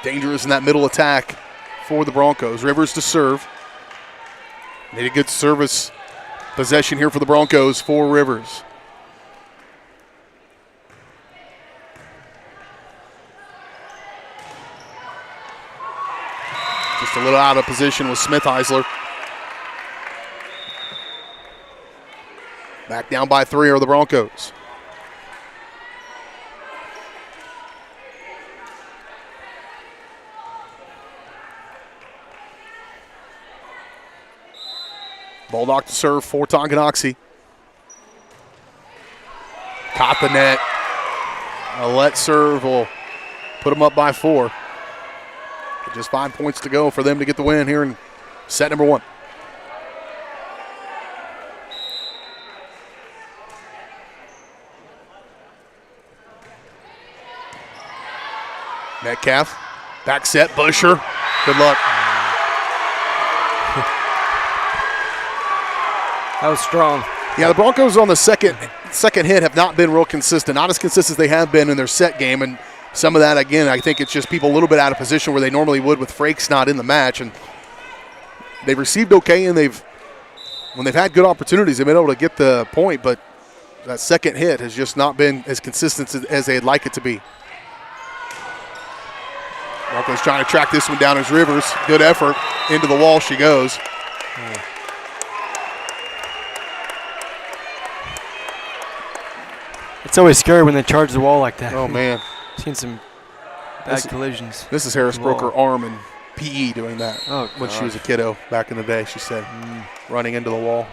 Dangerous in that middle attack for the Broncos. Rivers to serve. Made a good service possession here for the Broncos for Rivers. Just a little out of position with Smith-Heisler. Back down by 3 are the Broncos. Bulldog to serve for Tonganoxie. Caught the net. A let serve will put them up by 4. Just 5 points to go for them to get the win here in set number 1. Metcalf, back set, Busher. Good luck. That was strong. Yeah, the Broncos on the second hit have not been real consistent. Not as consistent as they have been in their set game. And some of that, again, I think it's just people a little bit out of position where they normally would with Frakes not in the match. And they've received okay, and when they've had good opportunities, they've been able to get the point. But that second hit has just not been as consistent as they'd like it to be. Broncos trying to track this one down as Rivers. Good effort. Into the wall she goes. It's always scary when they charge the wall like that. Oh, man. Seen some bad collisions. Mrs. Harris broke her arm in PE doing that when she was a kiddo back in the day, she said, running into the wall.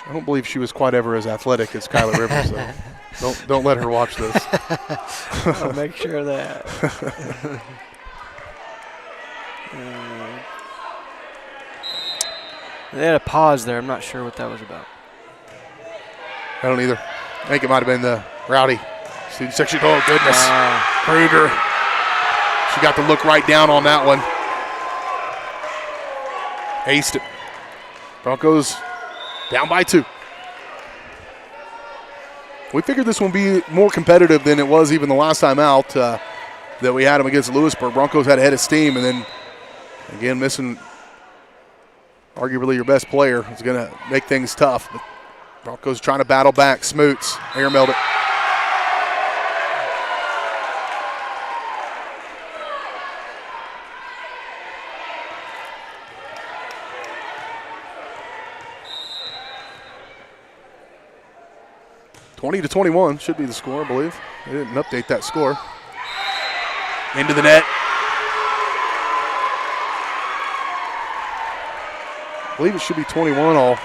I don't believe she was quite ever as athletic as Kyler Rivers, so don't let her watch this. I'll make sure of that. They had a pause there. I'm not sure what that was about. I don't either. I think it might have been the rowdy student section. Oh, goodness. Kruger. She got the look right down on that one. Aced it. Broncos down by 2. We figured this one would be more competitive than it was even the last time out that we had them against Lewisburg. Broncos had a head of steam, and then, again, missing arguably your best player is going to make things tough. But Broncos trying to battle back. Smoots, air-mailed it. (20-21) should be the score, I believe. They didn't update that score. Into the net. I believe it should be 21-all.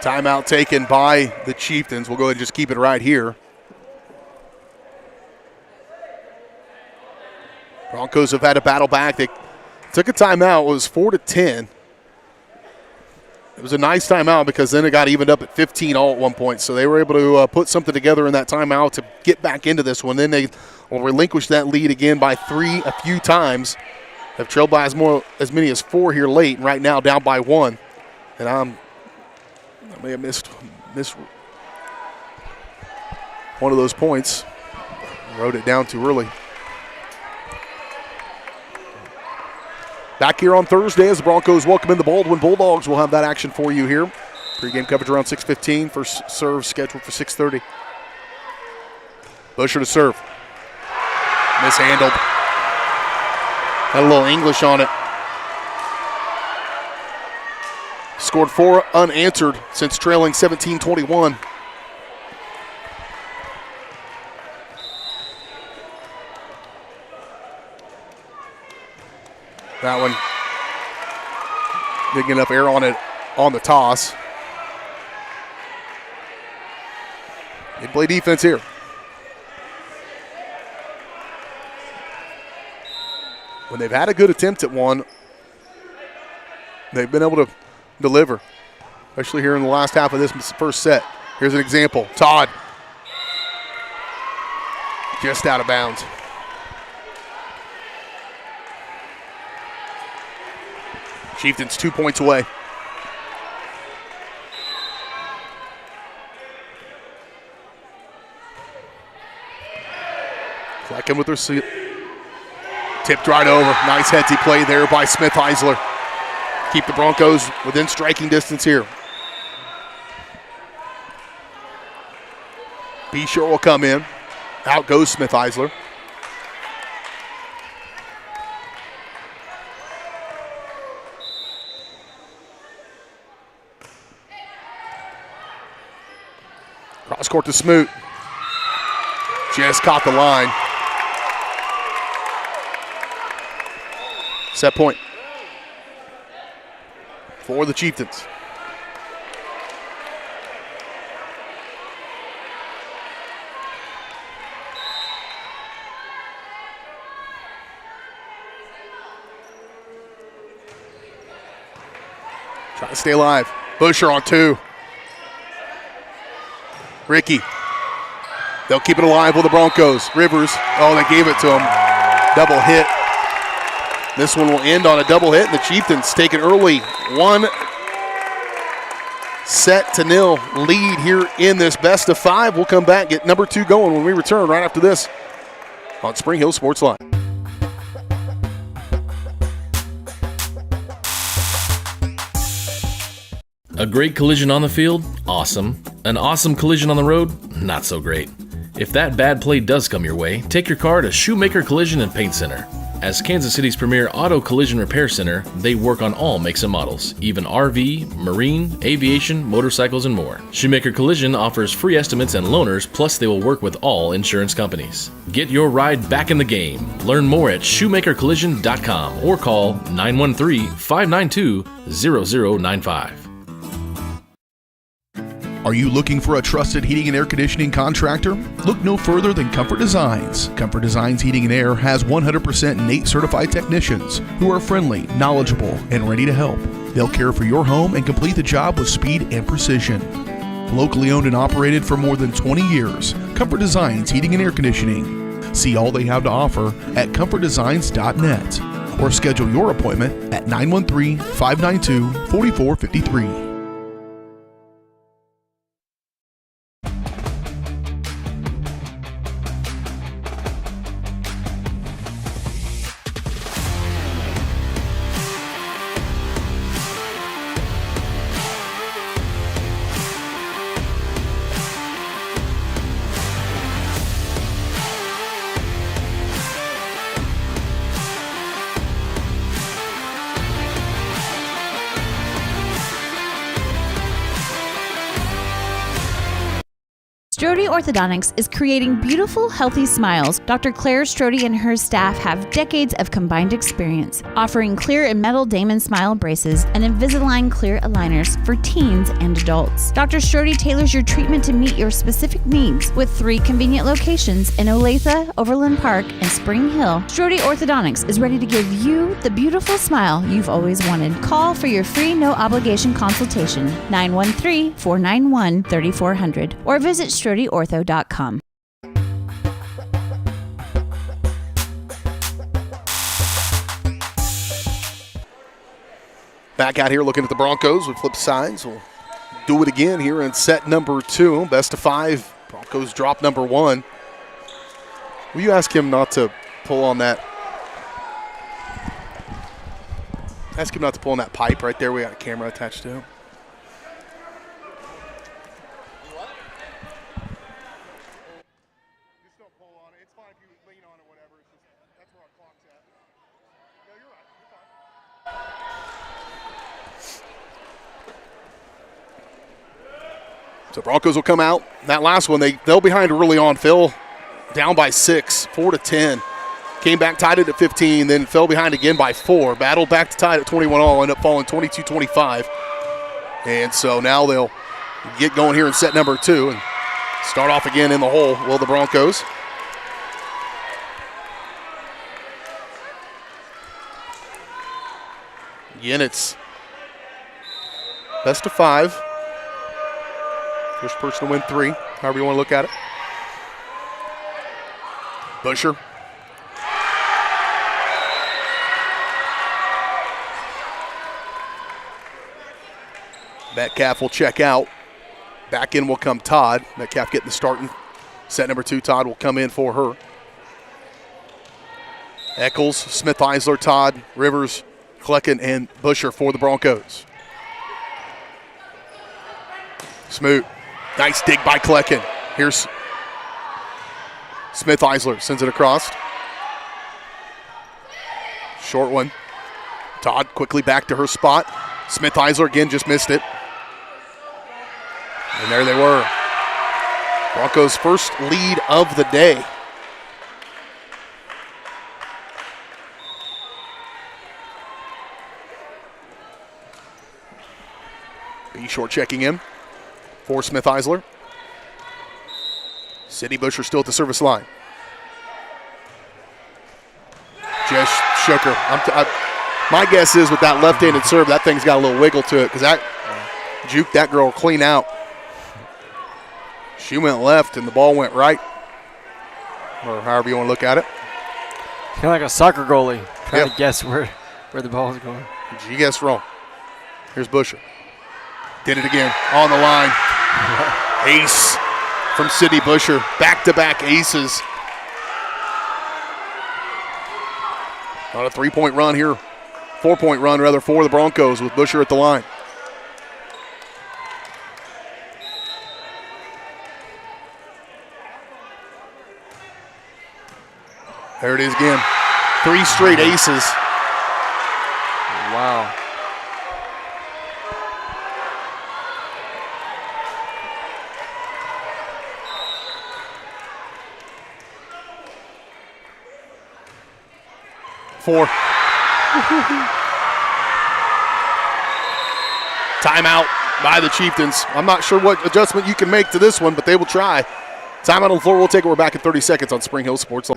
Timeout taken by the Chieftains. We'll go ahead and just keep it right here. Broncos have had to battle back. They took a timeout. It was 4-10. It was a nice timeout because then it got evened up at 15 all at one point. So they were able to put something together in that timeout to get back into this one. Then they will relinquish that lead again by 3 a few times. Have trailed by as many as 4 here late, and right now down by 1. And I may have missed one of those points. Wrote it down too early. Back here on Thursday as the Broncos welcome in the Baldwin Bulldogs. We'll have that action for you here. Pre-game coverage around 6:15. First serve scheduled for 6:30. Busher to serve. Mishandled. Had a little English on it. Scored 4 unanswered since trailing 17-21. That one didn't get enough air on it on the toss. They play defense here. When they've had a good attempt at one, they've been able to deliver, especially here in the last half of this first set. Here's an example. Todd just out of bounds. Chieftains 2 points away. Flecking with their seat. Tipped right over. Nice headsy play there by Smith Heisler. Keep the Broncos within striking distance here. B. Shore will come in. Out goes Smith Heisler. Cross court to Smoot. Just caught the line. Set point for the Chieftains. Trying to stay alive. Busher on 2. Ricky. They'll keep it alive with the Broncos. Rivers. Oh, they gave it to him. Double hit. This one will end on a double hit, and the Chieftains take an early 1-0 lead here in this best of 5. We'll come back, get number 2 going when we return right after this on Spring Hill Sports Live. A great collision on the field? Awesome. An awesome collision on the road? Not so great. If that bad play does come your way, take your car to Shoemaker Collision and Paint Center. As Kansas City's premier auto collision repair center, they work on all makes and models, even RV, marine, aviation, motorcycles, and more. Shoemaker Collision offers free estimates and loaners, plus they will work with all insurance companies. Get your ride back in the game. Learn more at shoemakercollision.com or call 913-592-0095. Are you looking for a trusted heating and air conditioning contractor? Look no further than Comfort Designs. Comfort Designs Heating and Air has 100% NATE certified technicians who are friendly, knowledgeable, and ready to help. They'll care for your home and complete the job with speed and precision. Locally owned and operated for more than 20 years, Comfort Designs Heating and Air Conditioning. See all they have to offer at comfortdesigns.net or schedule your appointment at 913-592-4453. Strode Orthodontics is creating beautiful, healthy smiles. Dr. Claire Strode and her staff have decades of combined experience, offering clear and metal Damon smile braces and Invisalign clear aligners for teens and adults. Dr. Strode tailors your treatment to meet your specific needs with 3 convenient locations in Olathe, Overland Park, and Spring Hill. Strode Orthodontics is ready to give you the beautiful smile you've always wanted. Call for your free no-obligation consultation, 913-491-3400, or visit StrodeOrtho.com. Back out here looking at the Broncos. We flip sides. We'll do it again here in set number 2. Best of 5. Broncos drop number 1. Will you ask him not to pull on that? Ask him not to pull on that pipe right there. We got a camera attached to him. So Broncos will come out. That last one, they'll behind early on. Phil down by 6, 4-10. Came back, tied it at 15, then fell behind again by 4. Battled back to tie it at 21 all, end up falling 22-25. And so now they'll get going here in set number 2 and start off again in the hole, will the Broncos. Again, it's best of 5. First person to win 3, however you want to look at it. Busher. Metcalf will check out. Back in will come Todd. Metcalf getting the start in set number 2. Todd will come in for her. Eccles, Smith, Eisler, Todd, Rivers, Klecken, and Busher for the Broncos. Smoot. Nice dig by Klecken. Here's Smith Eisler, sends it across. Short one. Todd quickly back to her spot. Smith Eisler again just missed it. And there they were. Broncos' first lead of the day. B. Short checking in for Smith Eisler. Sydney Busher still at the service line. Just shook her. My guess is with that left-handed serve, that thing's got a little wiggle to it because that juked that girl clean out. She went left and the ball went right, or however you want to look at it. Kind of like a soccer goalie trying to guess where the ball is going. She guessed wrong. Here's Busher. Did it again on the line. Ace from Sydney Busher. Back-to-back aces. On a 3-point run here. 4-point run, rather, for the Broncos with Busher at the line. There it is again. 3 straight aces. Wow. Four. Timeout by the Chieftains. I'm not sure what adjustment you can make to this one, but they will try. Timeout on the floor. We'll take it. We're back in 30 seconds on Spring Hill Sports.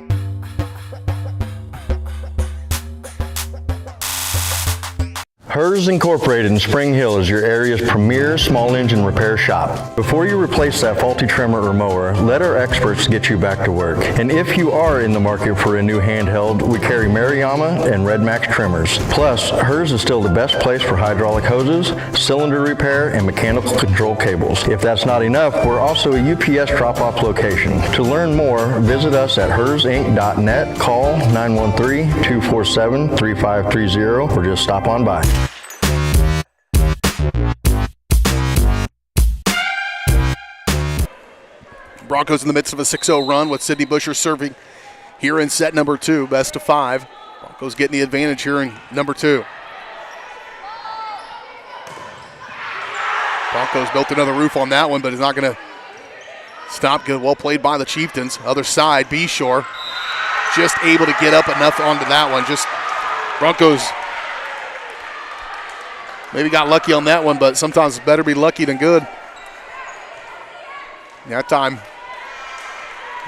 Hers Incorporated in Spring Hill is your area's premier small engine repair shop. Before you replace that faulty trimmer or mower, let our experts get you back to work. And if you are in the market for a new handheld, we carry Maruyama and Red Max trimmers. Plus, Hers is still the best place for hydraulic hoses, cylinder repair, and mechanical control cables. If that's not enough, we're also a UPS drop-off location. To learn more, visit us at hersinc.net, call 913-247-3530, or just stop on by. Broncos in the midst of a 6-0 run with Sydney Busher serving here in set number 2, best of 5. Broncos getting the advantage here in number 2. Broncos built another roof on that one, but is not going to Stop good. Well played by the Chieftains. Other side, B-Shore. Just able to get up enough onto that one. Just Broncos maybe got lucky on that one, but sometimes it's better be lucky than good. That time,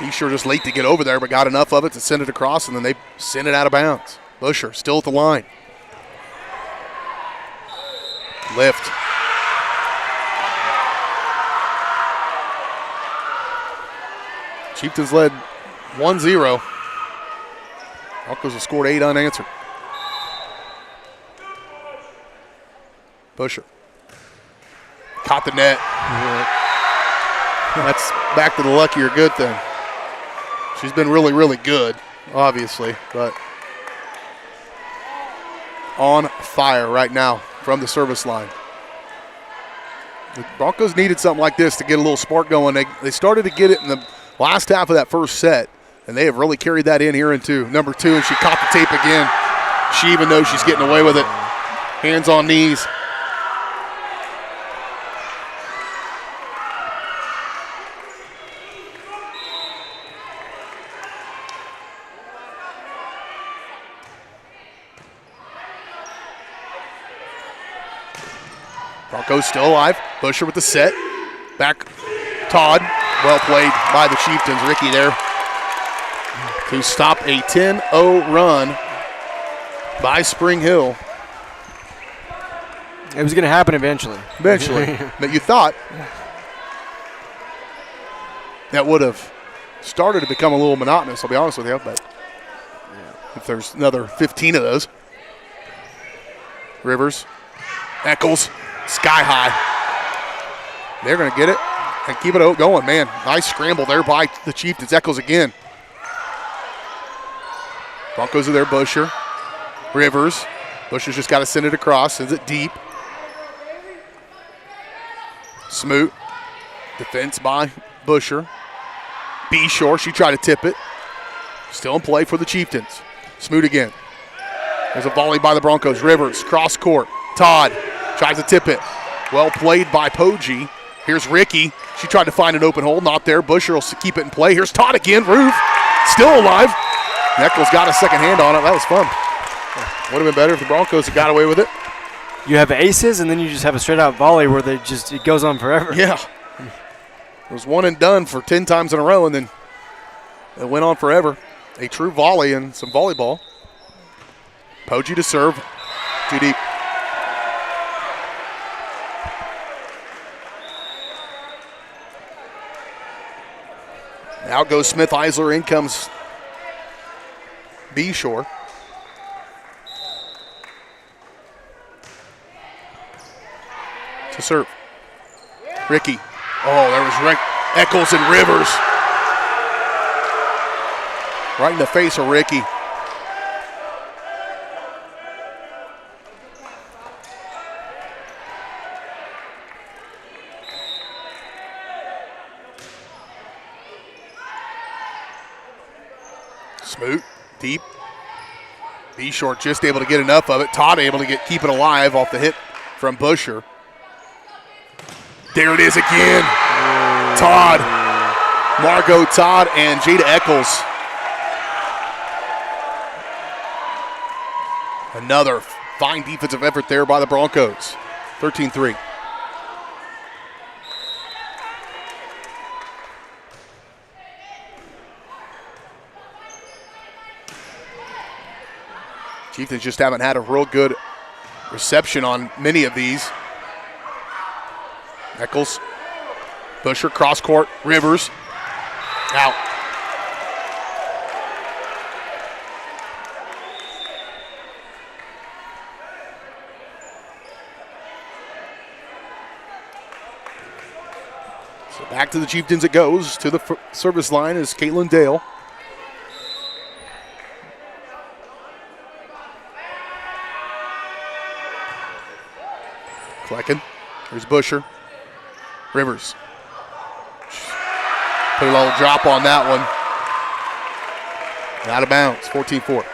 B-Shore just late to get over there, but got enough of it to send it across, and then they send it out of bounds. Busher still at the line. Lift. Chieftains led 1-0. Broncos have scored 8 unanswered. Busher. Caught the net. That's back to the lucky or good thing. She's been really, really good, obviously, but on fire right now from the service line. The Broncos needed something like this to get a little spark going. They started to get it in the last half of that first set, and they have really carried that in here into number 2, and she caught the tape again. She even knows she's getting away with it. Hands on knees. Broncos still alive. Busher with the set. Back Todd. Well played by the Chieftains. Ricky there to stop a 10-0 run by Spring Hill. It was going to happen eventually. Eventually. But you thought that would have started to become a little monotonous, I'll be honest with you. But if there's another 15 of those. Rivers. Eccles. Sky high. They're going to get it and keep it going. Man, nice scramble there by the Chieftains. Eccles again. Broncos are there. Busher. Rivers. Busher's just got to send it across. Sends it deep. Smoot. Defense by Busher. B-Shore. She tried to tip it. Still in play for the Chieftains. Smoot again. There's a volley by the Broncos. Rivers. Cross court. Todd. Tries to tip it. Well played by Poggi. Here's Ricky. She tried to find an open hole. Not there. Busher will keep it in play. Here's Todd again. Roof. Still alive. Eccles got a second hand on it. That was fun. Would have been better if the Broncos had got away with it. You have aces, and then you just have a straight-out volley where it goes on forever. Yeah. It was one and done for 10 times in a row, and then it went on forever. A true volley and some volleyball. Poggi to serve. Too deep. Out goes Smith Eisler. In comes B-Shore. To serve. Ricky. Oh, there was Eccles and Rivers. Right in the face of Ricky. Smoot, deep. B-Shore just able to get enough of it. Todd able to keep it alive off the hit from Busher. There it is again. Todd. Margot Todd and Jada Eccles. Another fine defensive effort there by the Broncos. 13-3. Chieftains just haven't had a real good reception on many of these. Eccles, Busher, cross court, Rivers, out. So back to the Chieftains it goes. To the service line is Caitlin Dale. Klecken. Here's Busher. Rivers. Put a little drop on that one. Out of bounds. 14-4.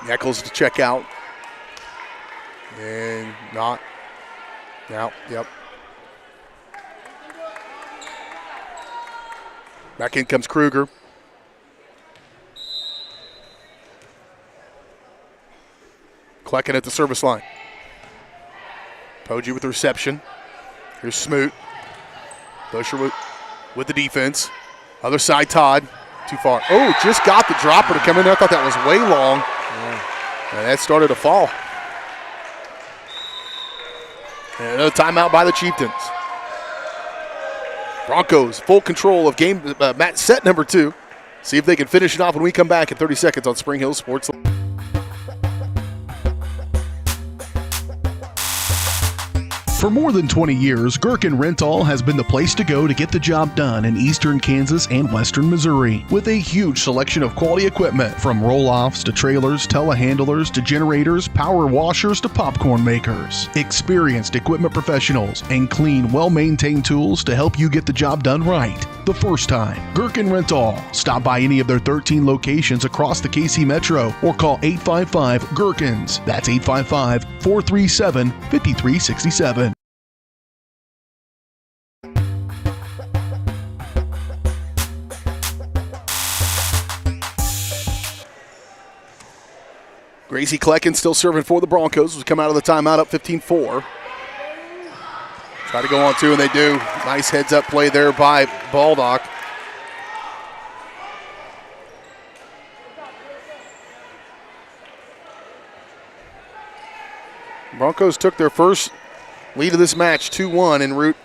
Eccles to check out. And not Now, yep. Back in comes Kruger. Klecken at the service line. Poggi with the reception. Here's Smoot. Busher with the defense. Other side, Todd. Too far. Oh, just got the dropper to come in there. I thought that was way long. And that started to fall. And another timeout by the Chieftains. Broncos full control of game set number 2. See if they can finish it off when we come back in 30 seconds on Spring Hill Sports. For more than 20 years, Gherkin Rental has been the place to go to get the job done in eastern Kansas and western Missouri. With a huge selection of quality equipment, from roll-offs to trailers, telehandlers to generators, power washers to popcorn makers. Experienced equipment professionals and clean, well-maintained tools to help you get the job done right the first time. Gherkin Rental. Stop by any of their 13 locations across the KC Metro or call 855-GHERKINS. That's 855-437-5367. Gracie Klecken still serving for the Broncos. We come out of the timeout up 15-4. Try to go on 2, and they do. Nice heads-up play there by Baldock. Broncos took their first lead of this match, 2-1, en route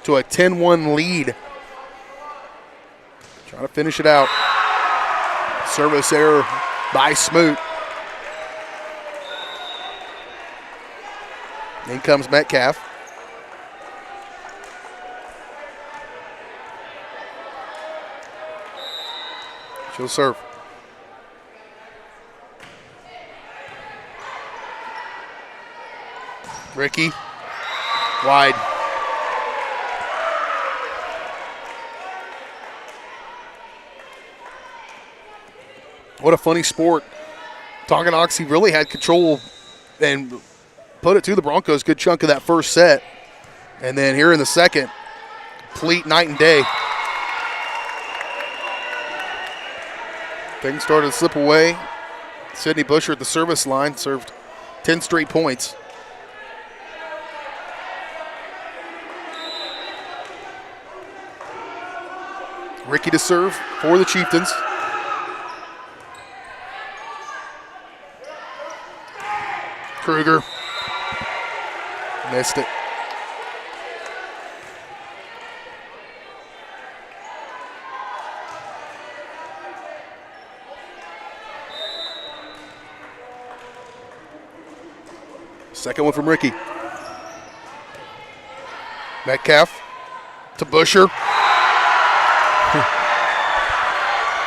to a 10-1 lead. Trying to finish it out. Service error by Smoot. In comes Metcalf. She'll serve. Ricky. Wide. What a funny sport. Tonganoxie really had control and put it to the Broncos, good chunk of that first set. And then here in the second, complete night and day. Things started to slip away. Sydney Busher at the service line served 10 straight points. Ricky to serve for the Chieftains. Kruger. Missed it. Second one from Ricky. Metcalf to Busher.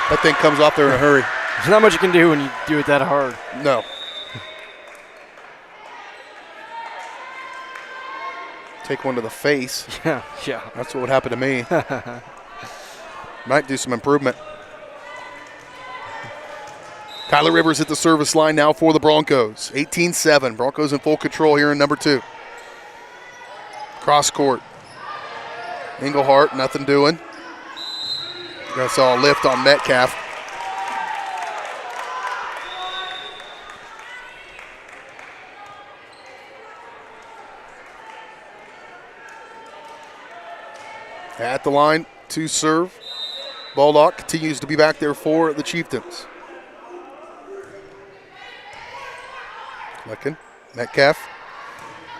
That thing comes off there in a hurry. There's not much you can do when you do it that hard. No. Take one to the face. Yeah. That's what would happen to me. Might do some improvement. Kyler Rivers at the service line now for the Broncos. 18-7. Broncos in full control here in number 2. Cross court. Englehart, nothing doing. I saw a lift on Metcalf. At the line to serve. Baldock continues to be back there for the Chieftains. Klecken, Metcalf,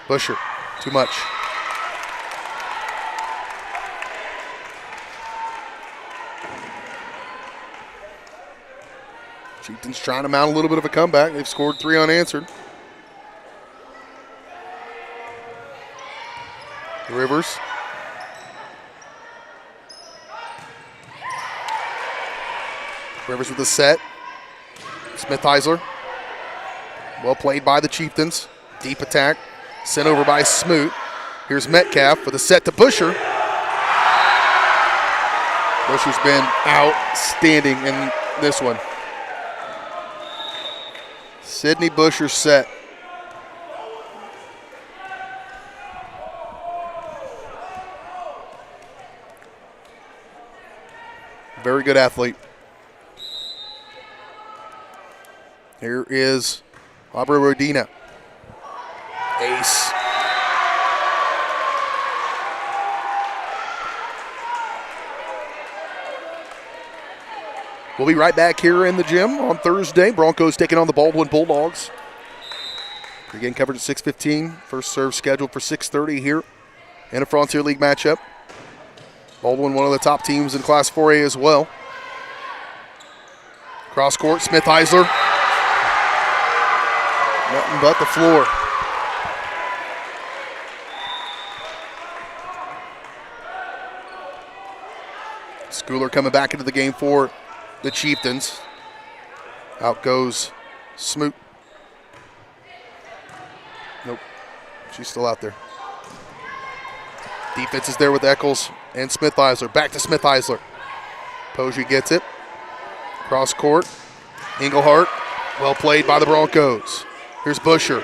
Busher, too much. Chieftains trying to mount a little bit of a comeback. They've scored 3 unanswered. Rivers. Rivers with the set. Smith-Heisler. Well played by the Chieftains. Deep attack. Sent over by Smoot. Here's Metcalf with a set to Busher. Busher's been outstanding in this one. Sydney Busher set. Very good athlete. Here is Aubrey Rodina. Ace. We'll be right back here in the gym on Thursday. Broncos taking on the Baldwin Bulldogs. Again, covered at 6:15. First serve scheduled for 6:30 here in a Frontier League matchup. Baldwin, one of the top teams in Class 4A as well. Cross court, Smith Heisler. Nothing but the floor. Schooler coming back into the game for the Chieftains. Out goes Smoot. Nope, she's still out there. Defense is there with Eccles and Smith Heisler. Back to Smith Heisler. Posey gets it. Cross court. Englehart. Well played by the Broncos. Here's Busher.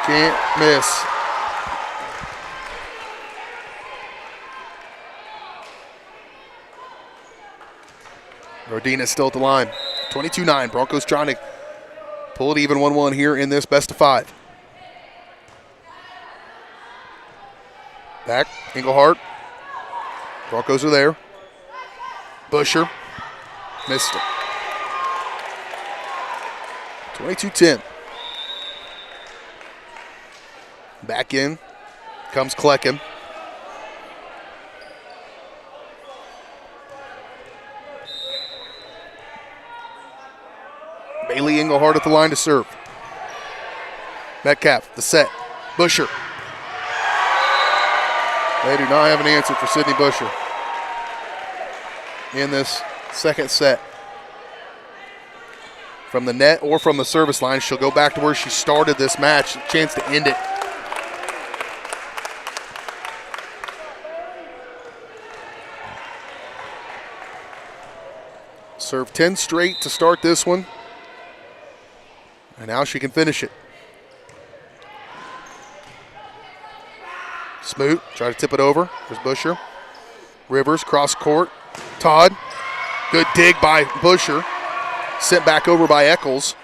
Can't miss. Rodina still at the line. 22-9. Broncos trying to pull it even 1-1 here in this best of 5. Back, Englehart. Broncos are there. Busher. Missed it. 22-10. Back in comes Klecken. Bailey Englehart at the line to serve. Metcalf, the set. Busher. They do not have an answer for Sydney Busher in this second set. From the net or from the service line, she'll go back to where she started this match. A chance to end it. Serve 10 straight to start this one. And now she can finish it. Smoot, try to tip it over. There's Busher. Rivers, cross court. Todd. Good dig by Busher. Sent back over by Eccles.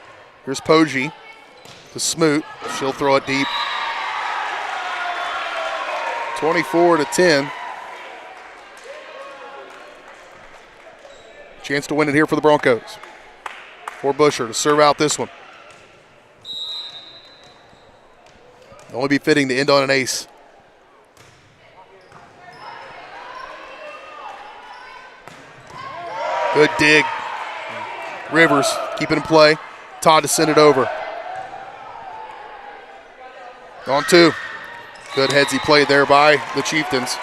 Here's Poggi to Smoot. She'll throw it deep. 24-10. Chance to win it here for the Broncos. For Busher to serve out this one. Only be fitting to end on an ace. Good dig. Rivers keep it in play. Todd to send it over. On 2. Good headsy play there by the Chieftains.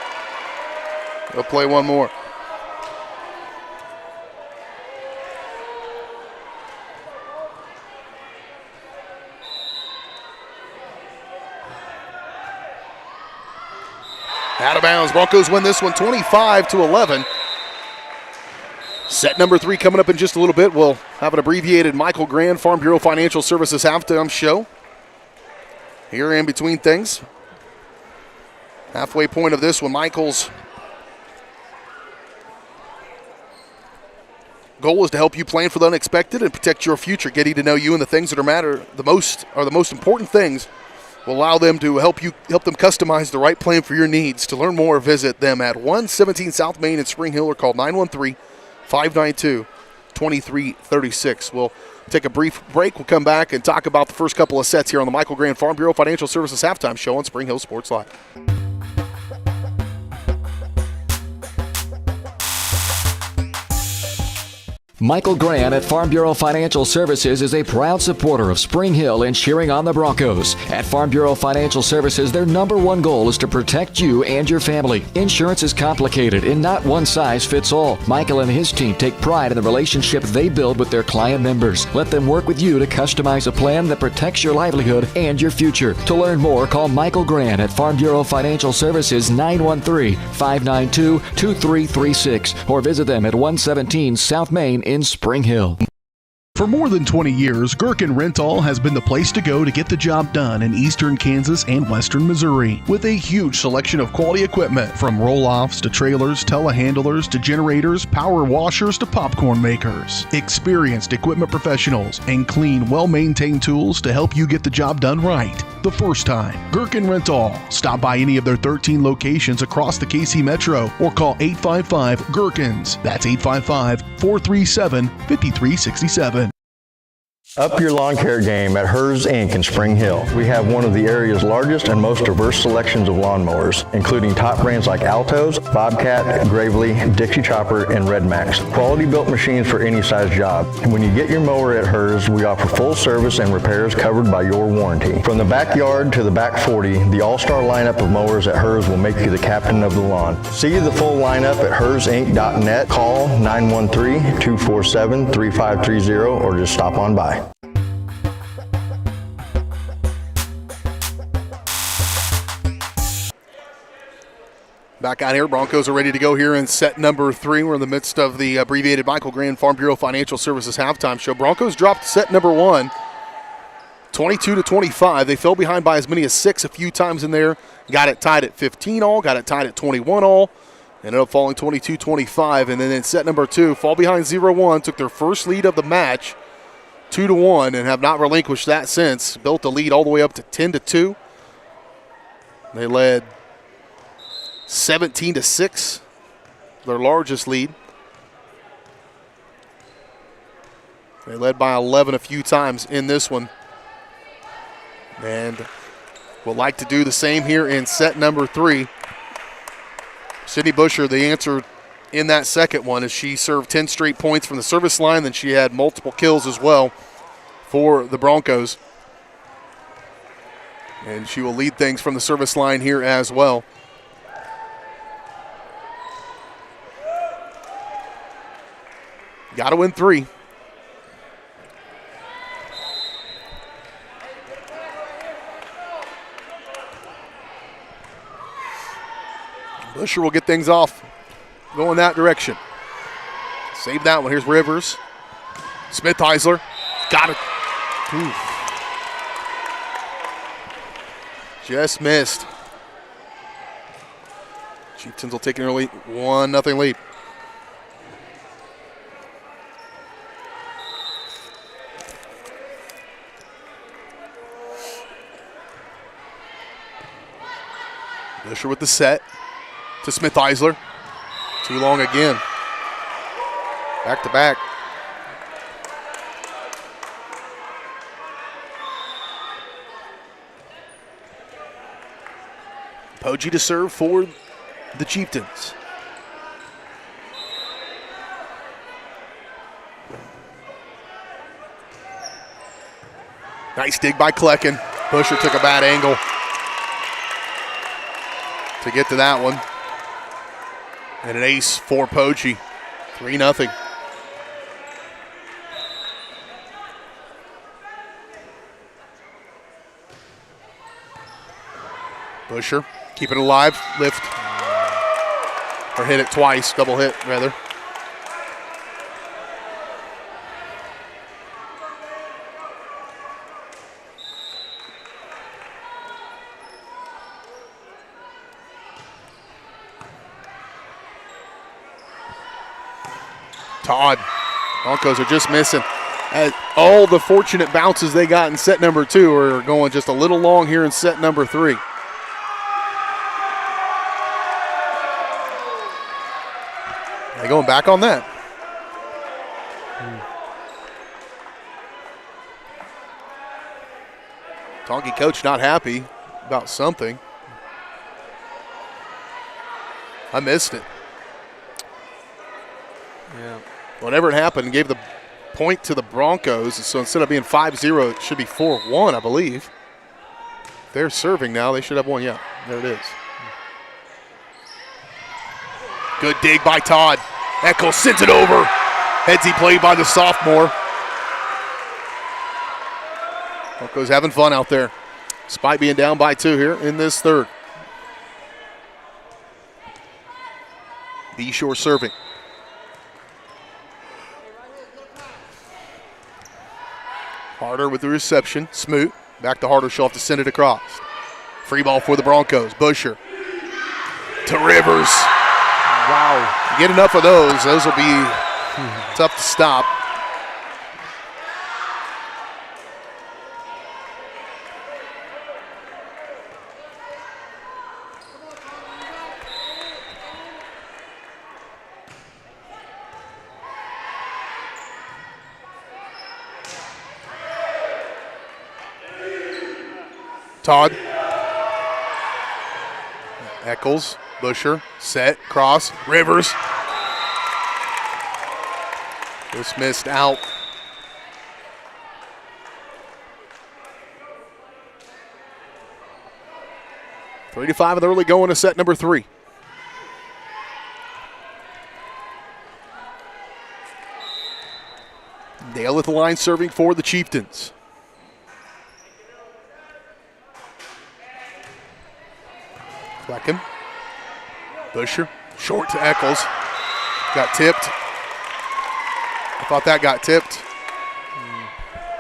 They'll play one more. Out of bounds. Broncos win this one 25-11. Set number 3 coming up in just a little bit. We'll have an abbreviated Michael Grand Farm Bureau Financial Services halftime show here in between things. Halfway point of this one, Michael's goal is to help you plan for the unexpected and protect your future. Getting to know you and the things that matter the most are the most important things. Will allow them to help them customize the right plan for your needs. To learn more, visit them at 117 South Main in Spring Hill or call 913-592-2336. We'll take a brief break. We'll come back and talk about the first couple of sets here on the Michael Grand Farm Bureau Financial Services halftime show on Spring Hill Sports Live. Michael Grant at Farm Bureau Financial Services is a proud supporter of Spring Hill and cheering on the Broncos. At Farm Bureau Financial Services, their number one goal is to protect you and your family. Insurance is complicated and not one size fits all. Michael and his team take pride in the relationship they build with their client members. Let them work with you to customize a plan that protects your livelihood and your future. To learn more, call Michael Grant at Farm Bureau Financial Services 913-592-2336 or visit them at 117 South Main in Spring Hill. For more than 20 years, Gherkin Rental has been the place to go to get the job done in eastern Kansas and western Missouri. With a huge selection of quality equipment, from roll-offs to trailers, telehandlers to generators, power washers to popcorn makers. Experienced equipment professionals and clean, well-maintained tools to help you get the job done right the first time. Gherkin Rental. Stop by any of their 13 locations across the KC Metro or call 855-GHERKINS. That's 855-437-5367. Up your lawn care game at Hers Inc. in Spring Hill. We have one of the area's largest and most diverse selections of lawnmowers, including top brands like Altos, Bobcat, Gravely, Dixie Chopper, and Red Max. Quality built machines for any size job. And when you get your mower at Hers, we offer full service and repairs covered by your warranty. From the backyard to the back 40, the all-star lineup of mowers at Hers will make you the captain of the lawn. See the full lineup at hersinc.net. Call 913-247-3530 or just stop on by. Back out here, Broncos are ready to go here in set number 3. We're in the midst of the abbreviated Michael Grand Farm Bureau Financial Services halftime show. Broncos dropped set number 1, 22-25. They fell behind by as many as 6 a few times in there. Got it tied at 15 all, got it tied at 21 all. Ended up falling 22-25. And then in set number 2, fall behind 0-1, took their first lead of the match, 2-1, and have not relinquished that since. Built the lead all the way up to 10-2. They led 17-6, their largest lead. They led by 11 a few times in this one. And will like to do the same here in set number 3. Sydney Busher, the answer in that second one, as she served 10 straight points from the service line. Then she had multiple kills as well for the Broncos. And she will lead things from the service line here as well. Got to win 3. Busher will get things off, going that direction. Save that one. Here's Rivers. Smith-Heisler. Got it. Oof. Just missed. Chieftains will take an early 1-0 lead. Busher with the set to Smith-Heisler. Too long again. Back to back. Poggi to serve for the Chieftains. Nice dig by Klecken. Busher took a bad angle to get to that one. And an ace for Poggi. 3-0. Busher, keep it alive, lift. Or hit it twice, double hit rather. Todd. Broncos are just missing. All the fortunate bounces they got in set number 2 are going just a little long here in set number 3. They going back on that. Tonky coach not happy about something. I missed it. Yeah. Whatever it happened, gave the point to the Broncos. So instead of being 5-0, it should be 4-1, I believe. They're serving now. They should have one. Yeah, there it is. Good dig by Todd. Eckel sends it over. Headsy play by the sophomore. Broncos having fun out there. Despite being down by 2 here in this third. B-Shore serving. Harder with the reception. Smoot. Back to Harder. She'll have to send it across. Free ball for the Broncos. Busher to Rivers. Wow. You get enough of those. Those will be tough to stop. Todd. Eccles, Busher, set, cross, Rivers. Just missed out. Three to 5 of the early going to set number 3. Dale at the line serving for the Chieftains. Flecken. Busher. Short to Eccles. Got tipped. I thought that got tipped.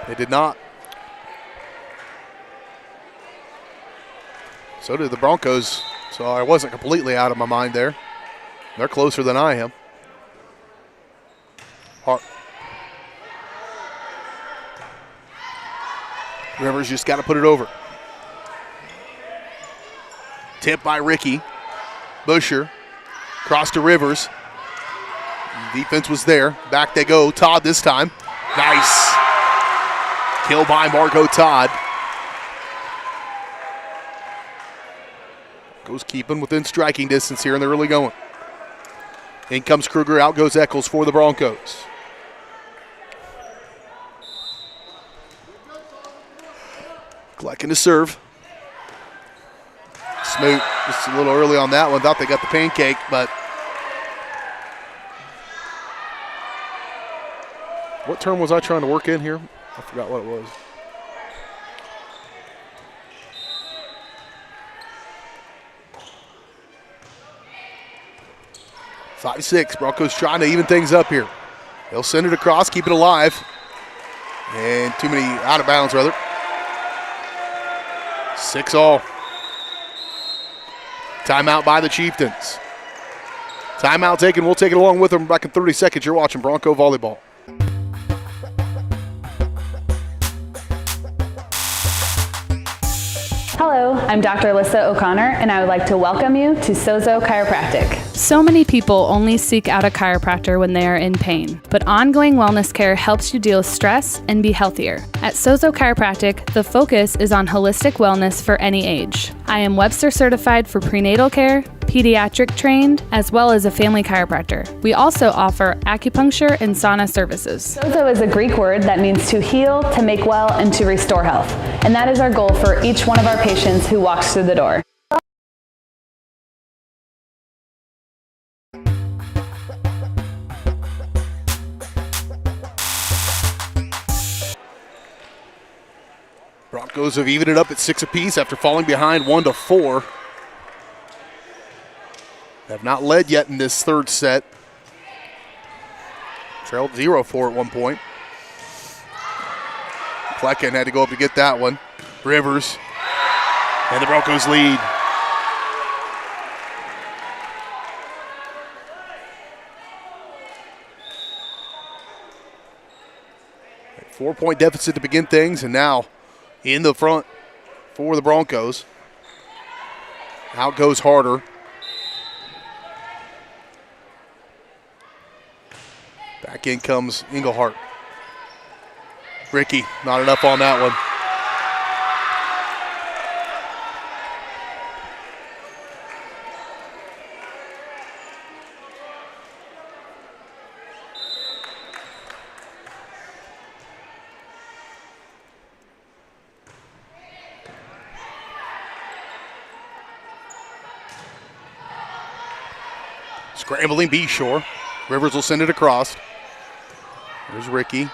It did not. So did the Broncos. So I wasn't completely out of my mind there. They're closer than I am. Rivers just got to put it over. Tip by Ricky. Busher. Cross to Rivers. Defense was there. Back they go. Todd this time. Nice. Kill by Margot Todd. Goes keeping within striking distance here in the early going. In comes Kruger. Out goes Eccles for the Broncos. Glecken to serve. Smoot just a little early on that one. Thought they got the pancake, but what term was I trying to work in here? I forgot what it was. Five, 6. Broncos trying to even things up here. They'll send it across, keep it alive. And too many out of bounds, rather. 6-all. Timeout by the Chieftains. Timeout taken. We'll take it along with them back in 30 seconds. You're watching Bronco Volleyball. Hello, I'm Dr. Alyssa O'Connor, and I would like to welcome you to Sozo Chiropractic. So many people only seek out a chiropractor when they are in pain, but ongoing wellness care helps you deal with stress and be healthier. At Sozo Chiropractic, the focus is on holistic wellness for any age. I am Webster certified for prenatal care, pediatric trained, as well as a family chiropractor. We also offer acupuncture and sauna services. Sozo is a Greek word that means to heal, to make well, and to restore health. And that is our goal for each one of our patients who walks through the door. Broncos have evened it up at 6 apiece after falling behind 1-4. Have not led yet in this third set. Trailed 0-4 at one point. Flecken had to go up to get that one. Rivers. And the Broncos lead. A 4-point deficit to begin things, and now in the front for the Broncos. Out goes Harder. Back in comes Englehart. Ricky, not enough on that one. Scrambling B-Shore. Rivers will send it across. There's Ricky.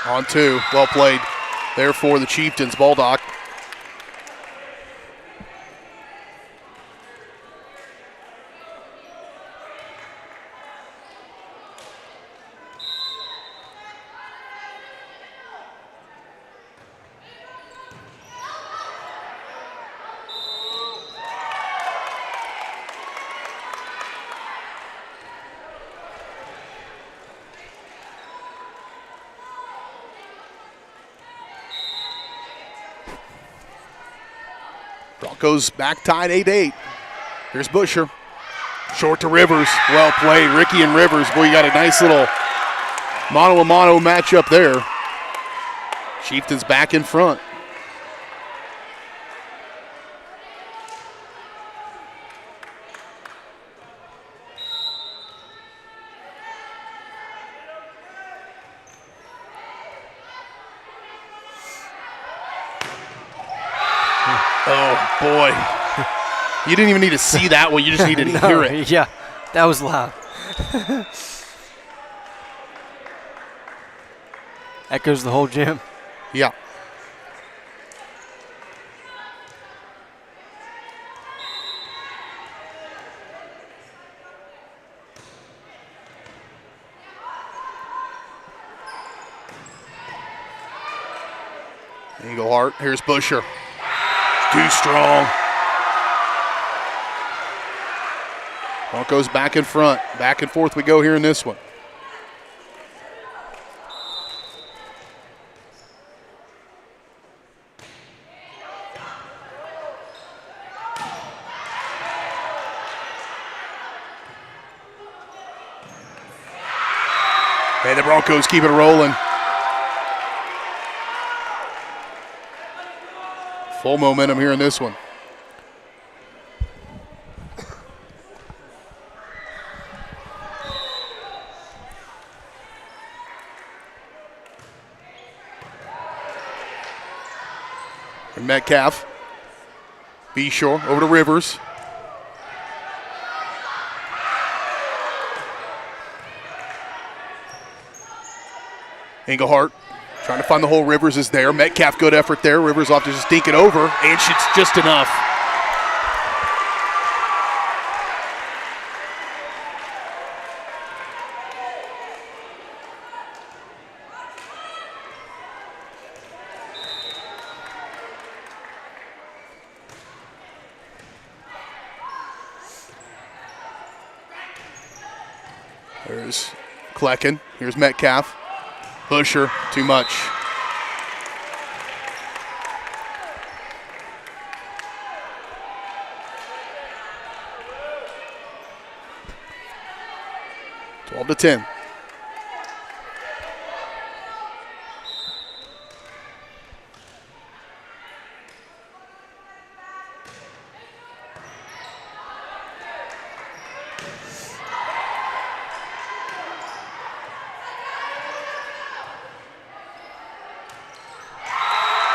On 2. Well played there for the Chieftains. Baldock. Broncos back tied 8-8. Here's Busher. Short to Rivers. Well played. Ricky and Rivers. Boy, you got a nice little mano-a-mano matchup there. Chieftains back in front. Oh, boy. You didn't even need to see that one. You just needed to hear it. Yeah, that was loud. Echoes the whole gym. Yeah. Englehart. Here's Busher. Too strong. Broncos back in front. Back and forth we go here in this one. And the Broncos keep it rolling. Full momentum here in this one. And Metcalf. Beshore over to Rivers. Englehart trying to find the hole. Rivers is there. Metcalf, good effort there. Rivers off to just dink it over, and it's just enough. There's Klecken. Here's Metcalf. Busher, too much. Twelve to 10.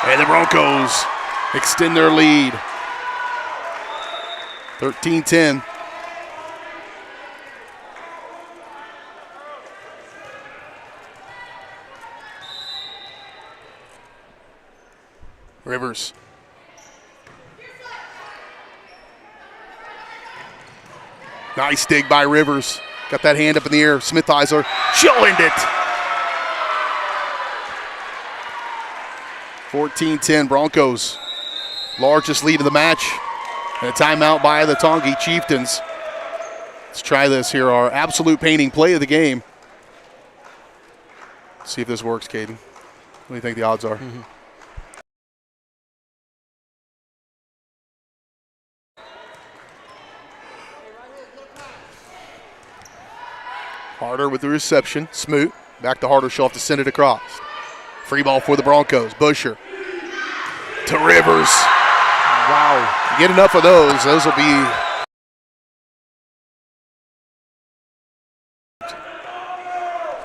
And the Broncos extend their lead. 13-10. Rivers. Nice dig by Rivers. Got that hand up in the air. Smith-Eisler. She'll end it. 14-10 Broncos. Largest lead of the match. And a timeout by the Tonganoxie Chieftains. Let's try this here. Our absolute painting play of the game. Let's see if this works, Caden. What do you think the odds are? Mm-hmm. Harder with the reception. Smoot. Back to Harder. She'll have to send it across. Free ball for the Broncos. Busher. To Rivers. Wow. You get enough of those. Those will be.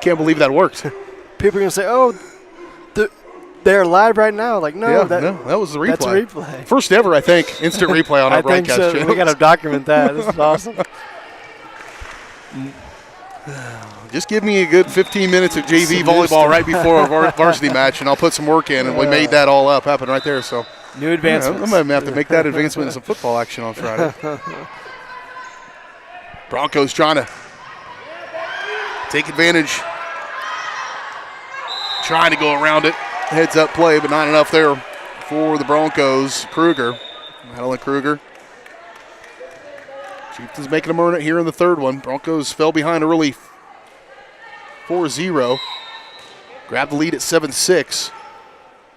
Can't believe that worked. People are going to say, oh, they're live right now. Like, no, that was the replay. That's a replay. First ever, I think, instant replay on our broadcast channel. We got to document that. This is awesome. Just give me a good 15 minutes of JV volleyball right before our varsity match, and I'll put some work in. And we made that all up happen right there. So new advancements. I'm going to have to make that advancement in some football action on Friday. Broncos trying to take advantage. Trying to go around it. Heads up play, but not enough there for the Broncos. Kruger. Madeline Kruger. Chieftains making them earn it here in the third one. Broncos fell behind early 4-0. Grabbed the lead at 7-6.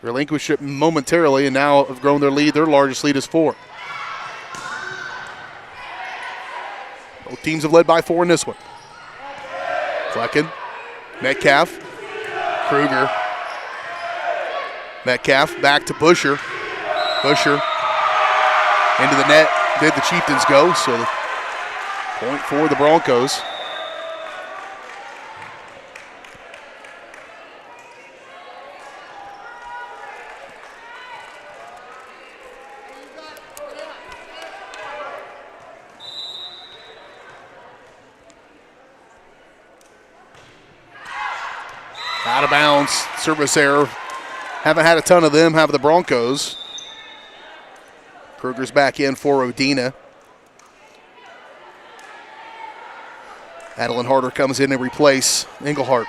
Relinquished it momentarily and now have grown their lead. Their largest lead is 4. teams have led by 4 in this one. Flecken, Metcalf, Kruger. Metcalf back to Busher. Busher into the net. Did the Chieftains go? So the point for the Broncos. Out of bounds, service error. Haven't had a ton of them, have the Broncos. Kruger's back in for Odina. Adeline Harder comes in and replace Englehart.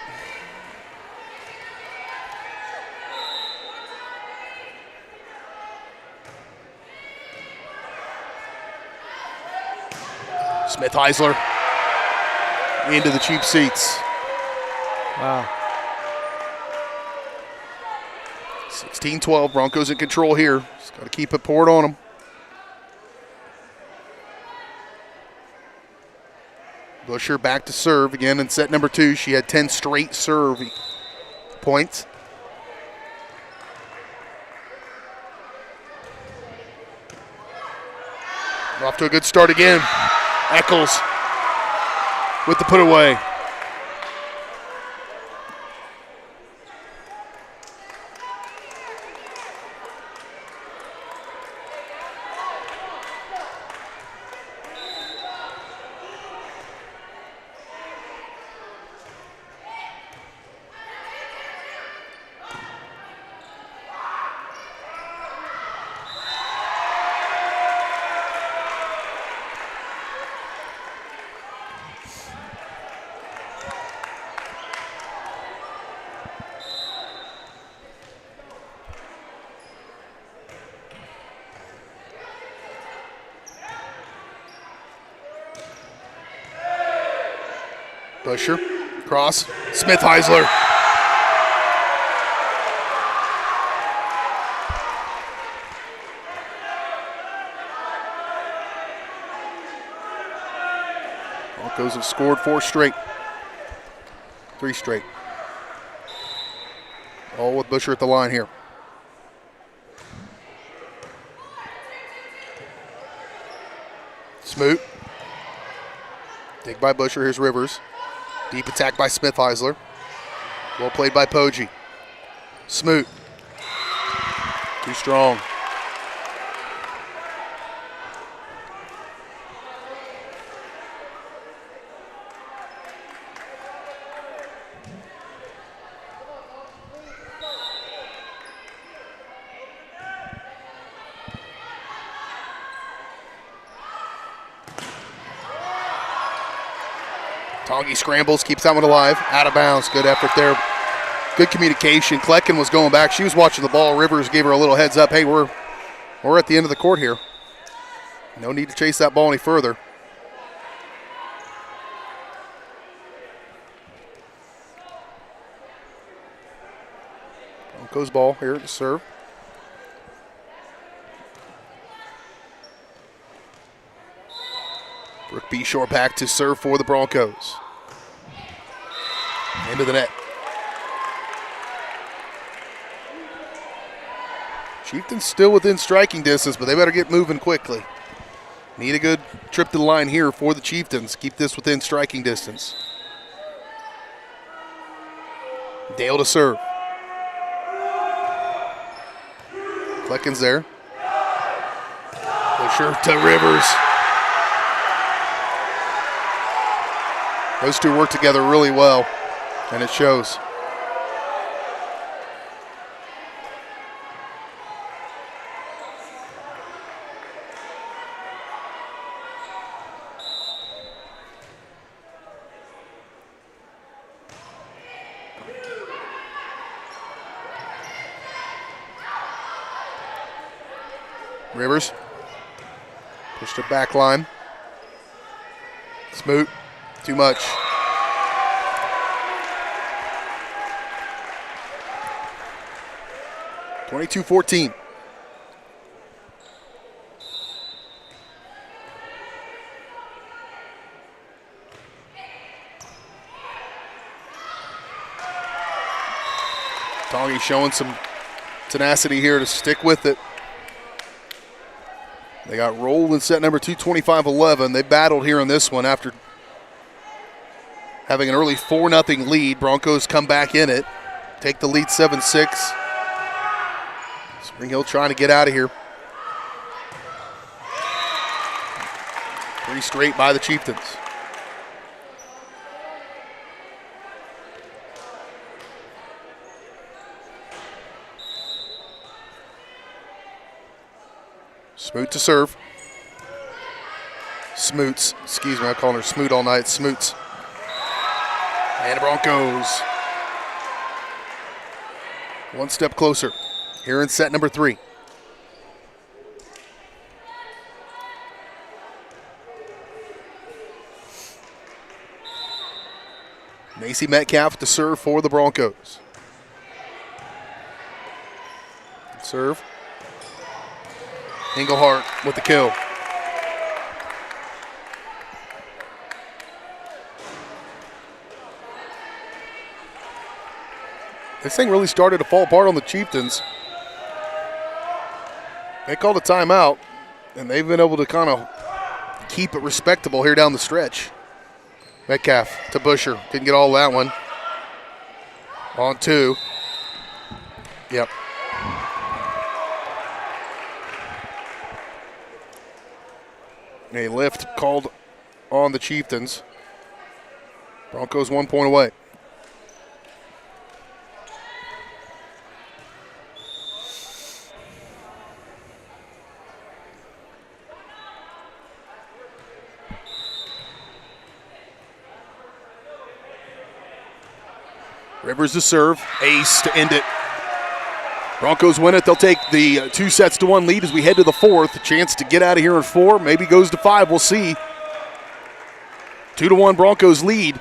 Smith Heisler into the cheap seats. Wow. 16-12, Broncos in control here. Just got to keep it poured on them. Busher back to serve again in set number 2. She had 10 straight serve points. Off to a good start again. Eccles with the put away. Busher, cross, Smith Heisler. Broncos have scored 4 straight. 3 straight. All with Busher at the line here. Smoot. Dig by Busher, here's Rivers. Deep attack by Smith Heisler. Well played by Poggi. Smoot. Too strong. Tongi scrambles, keeps that one alive. Out of bounds. Good effort there. Good communication. Klecken was going back. She was watching the ball. Rivers gave her a little heads up. Hey, we're at the end of the court here. No need to chase that ball any further. Broncos ball here to serve. Brooke Beshore back to serve for the Broncos. Into the net. Chieftains still within striking distance, but they better get moving quickly. Need a good trip to the line here for the Chieftains. Keep this within striking distance. Dale to serve. Klecken's there. Busher to Rivers. Those two work together really well, and it shows. Rivers. Push to back line. Smoot. Too much. (22-14). Tongi showing some tenacity here to stick with it. They got rolled in set number 2, 25-11. They battled here in this one after having an early 4-0 lead. Broncos come back in it, take the lead 7-6. Spring Hill trying to get out of here. 3 straight by the Chieftains. Smoot to serve. Smoots, excuse me, I'm calling her Smoot all night. Smoots. And the Broncos one step closer here in set number 3. Macy Metcalf to serve for the Broncos. Serve. Engelhart with the kill. This thing really started to fall apart on the Chieftains. They called a timeout, and they've been able to kind of keep it respectable here down the stretch. Metcalf to Busher. Didn't get all that one. On 2. Yep. A lift called on the Chieftains. Broncos 1 point away. Rivers to serve, ace to end it. Broncos win it. They'll take the 2-1 lead as we head to the 4th. A chance to get out of here in 4, maybe goes to 5. We'll see. 2-1 Broncos lead.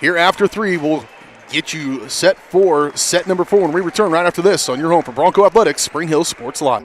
Here after 3, we'll get you set for set number 4 when we return right after this on your home for Bronco Athletics, Spring Hill Sports Live.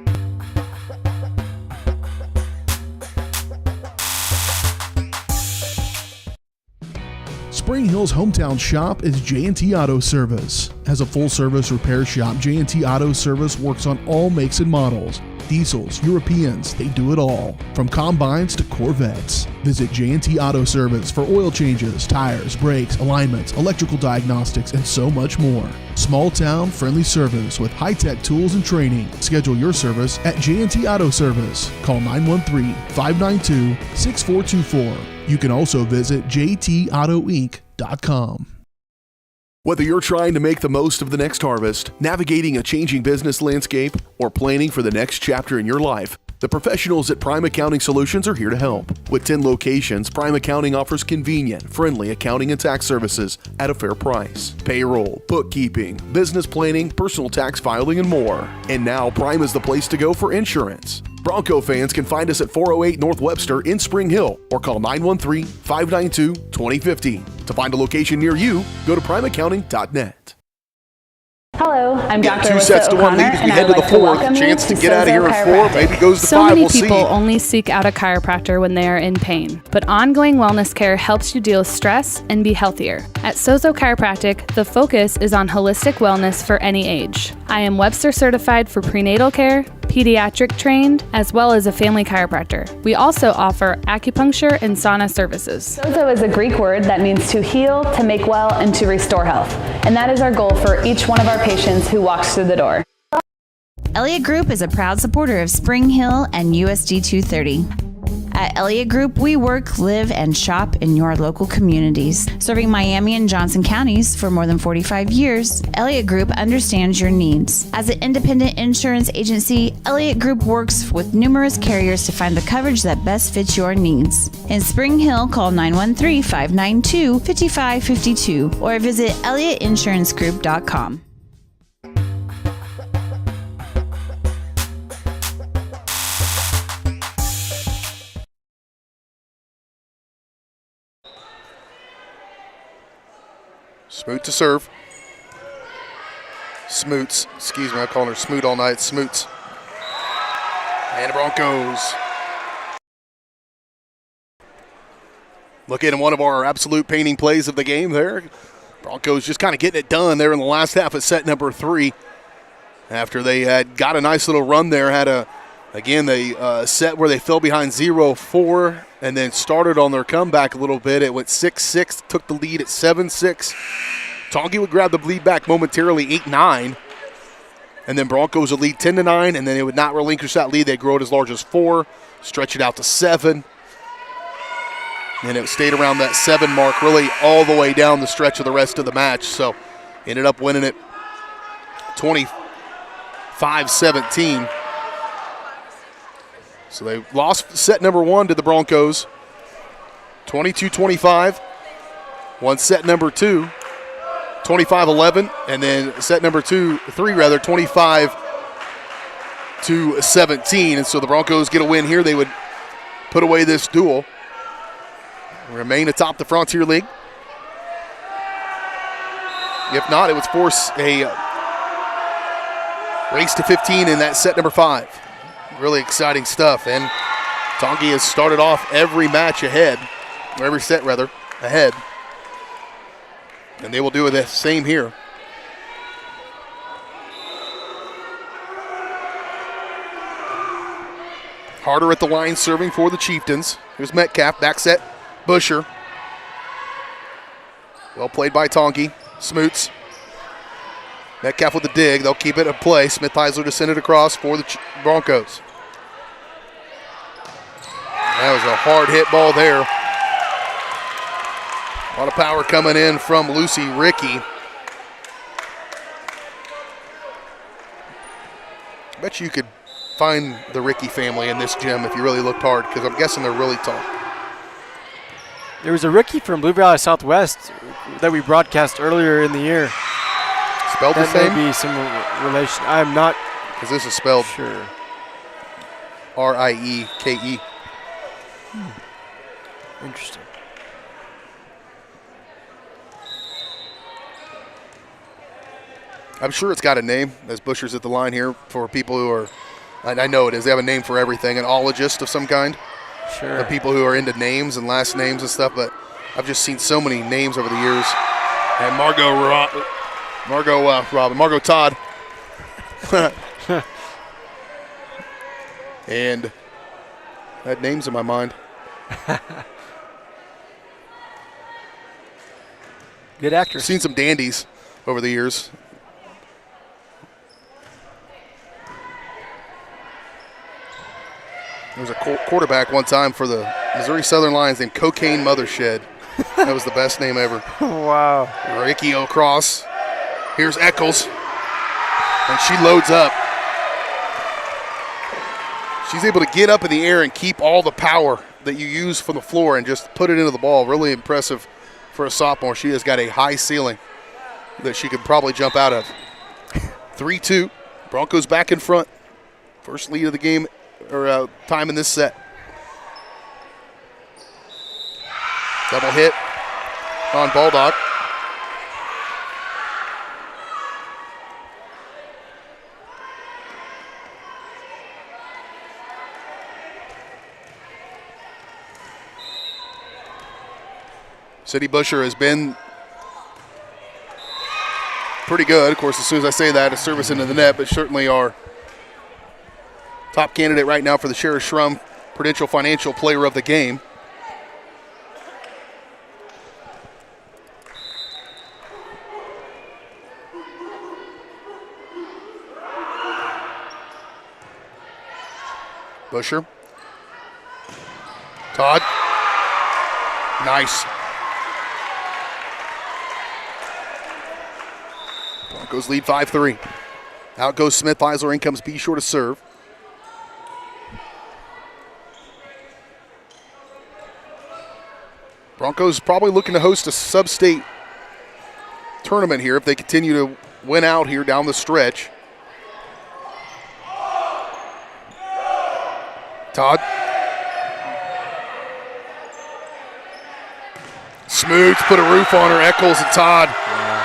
Spring Hill's hometown shop is J&T Auto Service. As a full-service repair shop, J&T Auto Service works on all makes and models. Diesels, Europeans, they do it all. From combines to Corvettes. Visit J&T Auto Service for oil changes, tires, brakes, alignments, electrical diagnostics, and so much more. Small town, friendly service with high-tech tools and training. Schedule your service at J&T Auto Service. Call 913-592-6424. You can also visit jtautoinc.com. Whether you're trying to make the most of the next harvest, navigating a changing business landscape, or planning for the next chapter in your life, the professionals at Prime Accounting Solutions are here to help. With 10 locations, Prime Accounting offers convenient, friendly accounting and tax services at a fair price. Payroll, bookkeeping, business planning, personal tax filing, and more. And now Prime is the place to go for insurance. Bronco fans can find us at 408 North Webster in Spring Hill or call 913-592-2050. To find a location near you, go to primeaccounting.net. Hello, I'm Dr. 2-1 lead as we head to the 4th. Chance to get out of here in 4, maybe goes to 5. So many We'll people see. only seek out a chiropractor when they are in pain, but ongoing wellness care helps you deal with stress and be healthier. At Sozo Chiropractic, the focus is on holistic wellness for any age. I am Webster certified for prenatal care, pediatric trained, as well as a family chiropractor. We also offer acupuncture and sauna services. Sozo is a Greek word that means to heal, to make well, and to restore health. And that is our goal for each one of our patients who walks through the door. Elliott Group is a proud supporter of Spring Hill and USD 230. At Elliott Group, we work, live, and shop in your local communities. Serving Miami and Johnson counties for more than 45 years, Elliott Group understands your needs. As an independent insurance agency, Elliott Group works with numerous carriers to find the coverage that best fits your needs. In Spring Hill, call 913-592-5552 or visit ElliottInsuranceGroup.com. Smoot to serve. Smoots, excuse me, I'm calling her Smoot all night. Smoots. And the Broncos. Look at one of our absolute painting plays of the game there. Broncos just kind of getting it done there in the last half of set number 3. After they had got a nice little run there, had a set where they fell behind 0-4 and then started on their comeback a little bit. It went 6-6, took the lead at 7-6. Tongi would grab the lead back momentarily, 8-9. And then Broncos would lead 10-9, and then they would not relinquish that lead. They'd grow it as large as 4, stretch it out to 7. And it stayed around that 7 mark really all the way down the stretch of the rest of the match. So ended up winning it 25-17. So they lost set number 1 to the Broncos, 22-25. Won set number 2, 25-11, and then set number 3, 25-17. And so the Broncos get a win here. They would put away this duel, remain atop the Frontier League. If not, it would force a race to 15 in that set number 5. Really exciting stuff. And Tongi has started off every match ahead, or every set rather, ahead. And they will do the same here. Harder at the line serving for the Chieftains. Here's Metcalf, back set, Busher. Well played by Tongi. Smoots. Metcalf with the dig. They'll keep it at play. Smith-Heisler to send it across for the Broncos. That was a hard hit ball there. A lot of power coming in from Lucy Ricky. I bet you could find the Ricky family in this gym if you really looked hard, because I'm guessing they're really tall. There was a Ricky from Blue Valley Southwest that we broadcast earlier in the year. Spelled the same? That may be some relation. I'm not. Because this is spelled sure. R-I-E-K-E. Interesting. I'm sure it's got a name, as Busher's at the line here, for people who are, I know it is, they have a name for everything, an ologist of some kind. Sure. The people who are into names and last names and stuff, but I've just seen so many names over the years. And Margot Todd. And that name's in my mind. Good actor. Seen some dandies over the years. There was a quarterback one time for the Missouri Southern Lions named Cocaine Mothershed. That was the best name ever. Wow. Ricky O'Cross. Here's Eccles. And she loads up. She's able to get up in the air and keep all the power that you use from the floor and just put it into the ball. Really impressive for a sophomore. She has got a high ceiling that she could probably jump out of. 3-2. Broncos back in front. First lead of the game, or time in this set. Double hit on Baldock. City Busher has been pretty good. Of course, as soon as I say that, a service into the net, but certainly our top candidate right now for the Sheriff Shrum Prudential Financial Player of the Game. Busher. Todd. Nice. Broncos lead 5-3. Out goes Smith-Heisler. In comes B short to serve. Broncos probably looking to host a sub-state tournament here if they continue to win out here down the stretch. Todd. Smoots put a roof on her. Eccles and Todd.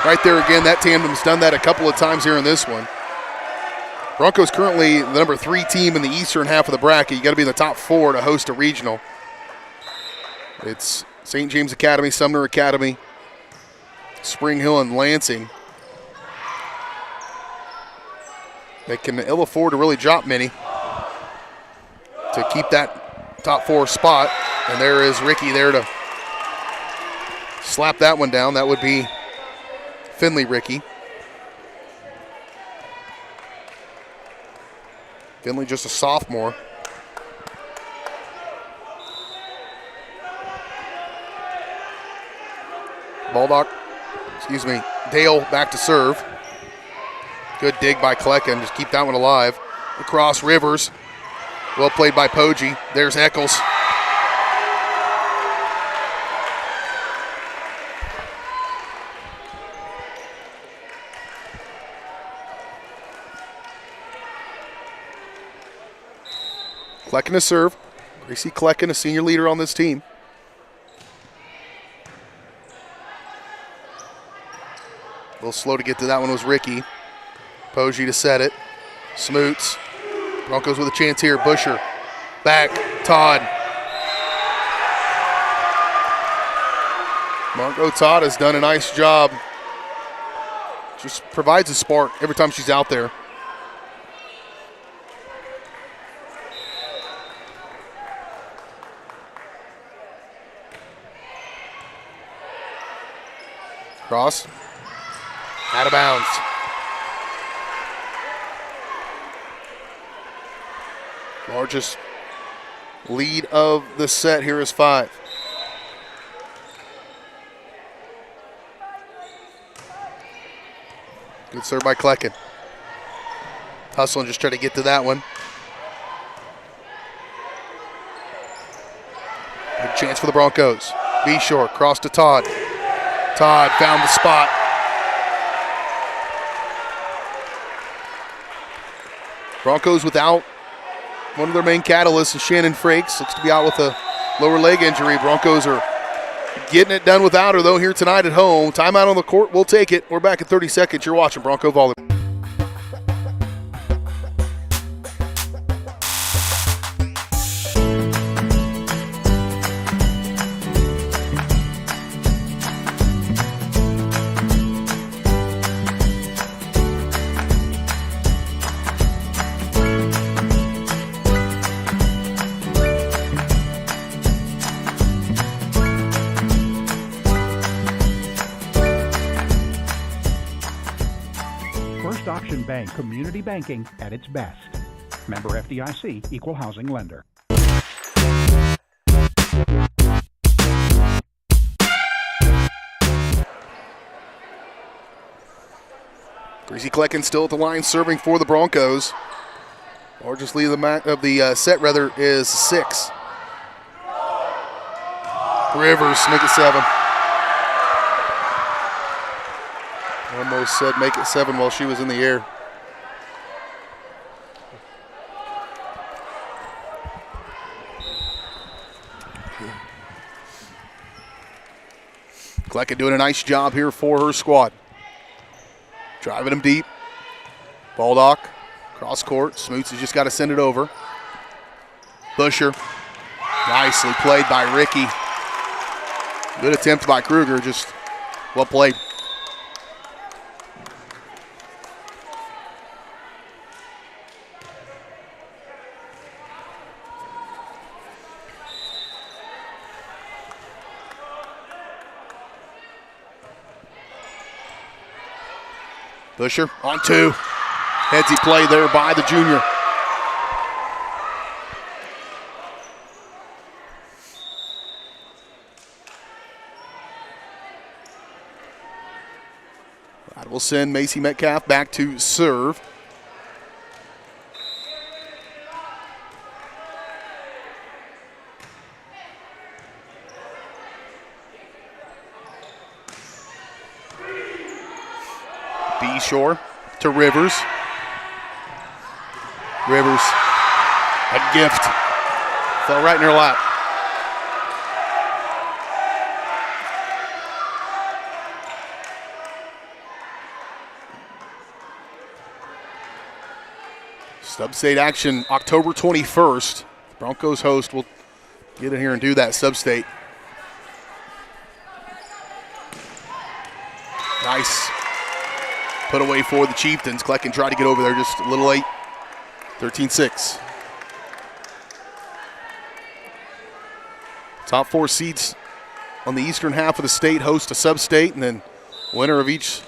Right there again. That tandem's done that a couple of times here in this one. Broncos currently the number 3 team in the eastern half of the bracket. You got to be in the top 4 to host a regional. It's St. James Academy, Sumner Academy, Spring Hill and Lansing. They can ill afford to really drop many to keep that top 4 spot. And there is Ricky there to slap that one down. That would be Finley Ricky. Finley just a sophomore. Dale back to serve. Good dig by Klecken, just keep that one alive. Across Rivers, well played by Poggi. There's Eccles. Klecken to serve. Gracie Klecken, a senior leader on this team. A little slow to get to that one was Ricky. Poggi to set it. Smoots. Broncos with a chance here. Busher. Back. Todd. Margot Todd has done a nice job. Just provides a spark every time she's out there. Cross. Out of bounds. Largest lead of the set here is 5. Good serve by Klecken. Hustle and just try to get to that one. Good chance for the Broncos. B-Shore, cross to Todd. Todd found the spot. Broncos without one of their main catalysts is Shannon Frakes. Looks to be out with a lower leg injury. Broncos are getting it done without her, though, here tonight at home. Timeout on the court. We'll take it. We're back in 30 seconds. You're watching Bronco Volleyball. Bank community banking at its best. Member FDIC, equal housing lender. Gracie Klecken still at the line serving for the Broncos. Largest lead of the set is 6. Rivers make it 7. Almost said make it 7 while she was in the air. Klecken doing a nice job here for her squad. Driving him deep. Baldock, cross court. Smoots has just got to send it over. Busher, nicely played by Ricky. Good attempt by Kruger, just well played. Busher on 2. Headsy play there by the junior. That will send Macy Metcalf back to serve. Shore to Rivers. Rivers, a gift. Fell right in her lap. Sub-state action October 21st. Broncos host will get in here and do that sub-state. Nice put away for the Chieftains. Klecken tried to get over there just a little late. 13-6. Top 4 seeds on the eastern half of the state host a sub-state, and then winner of each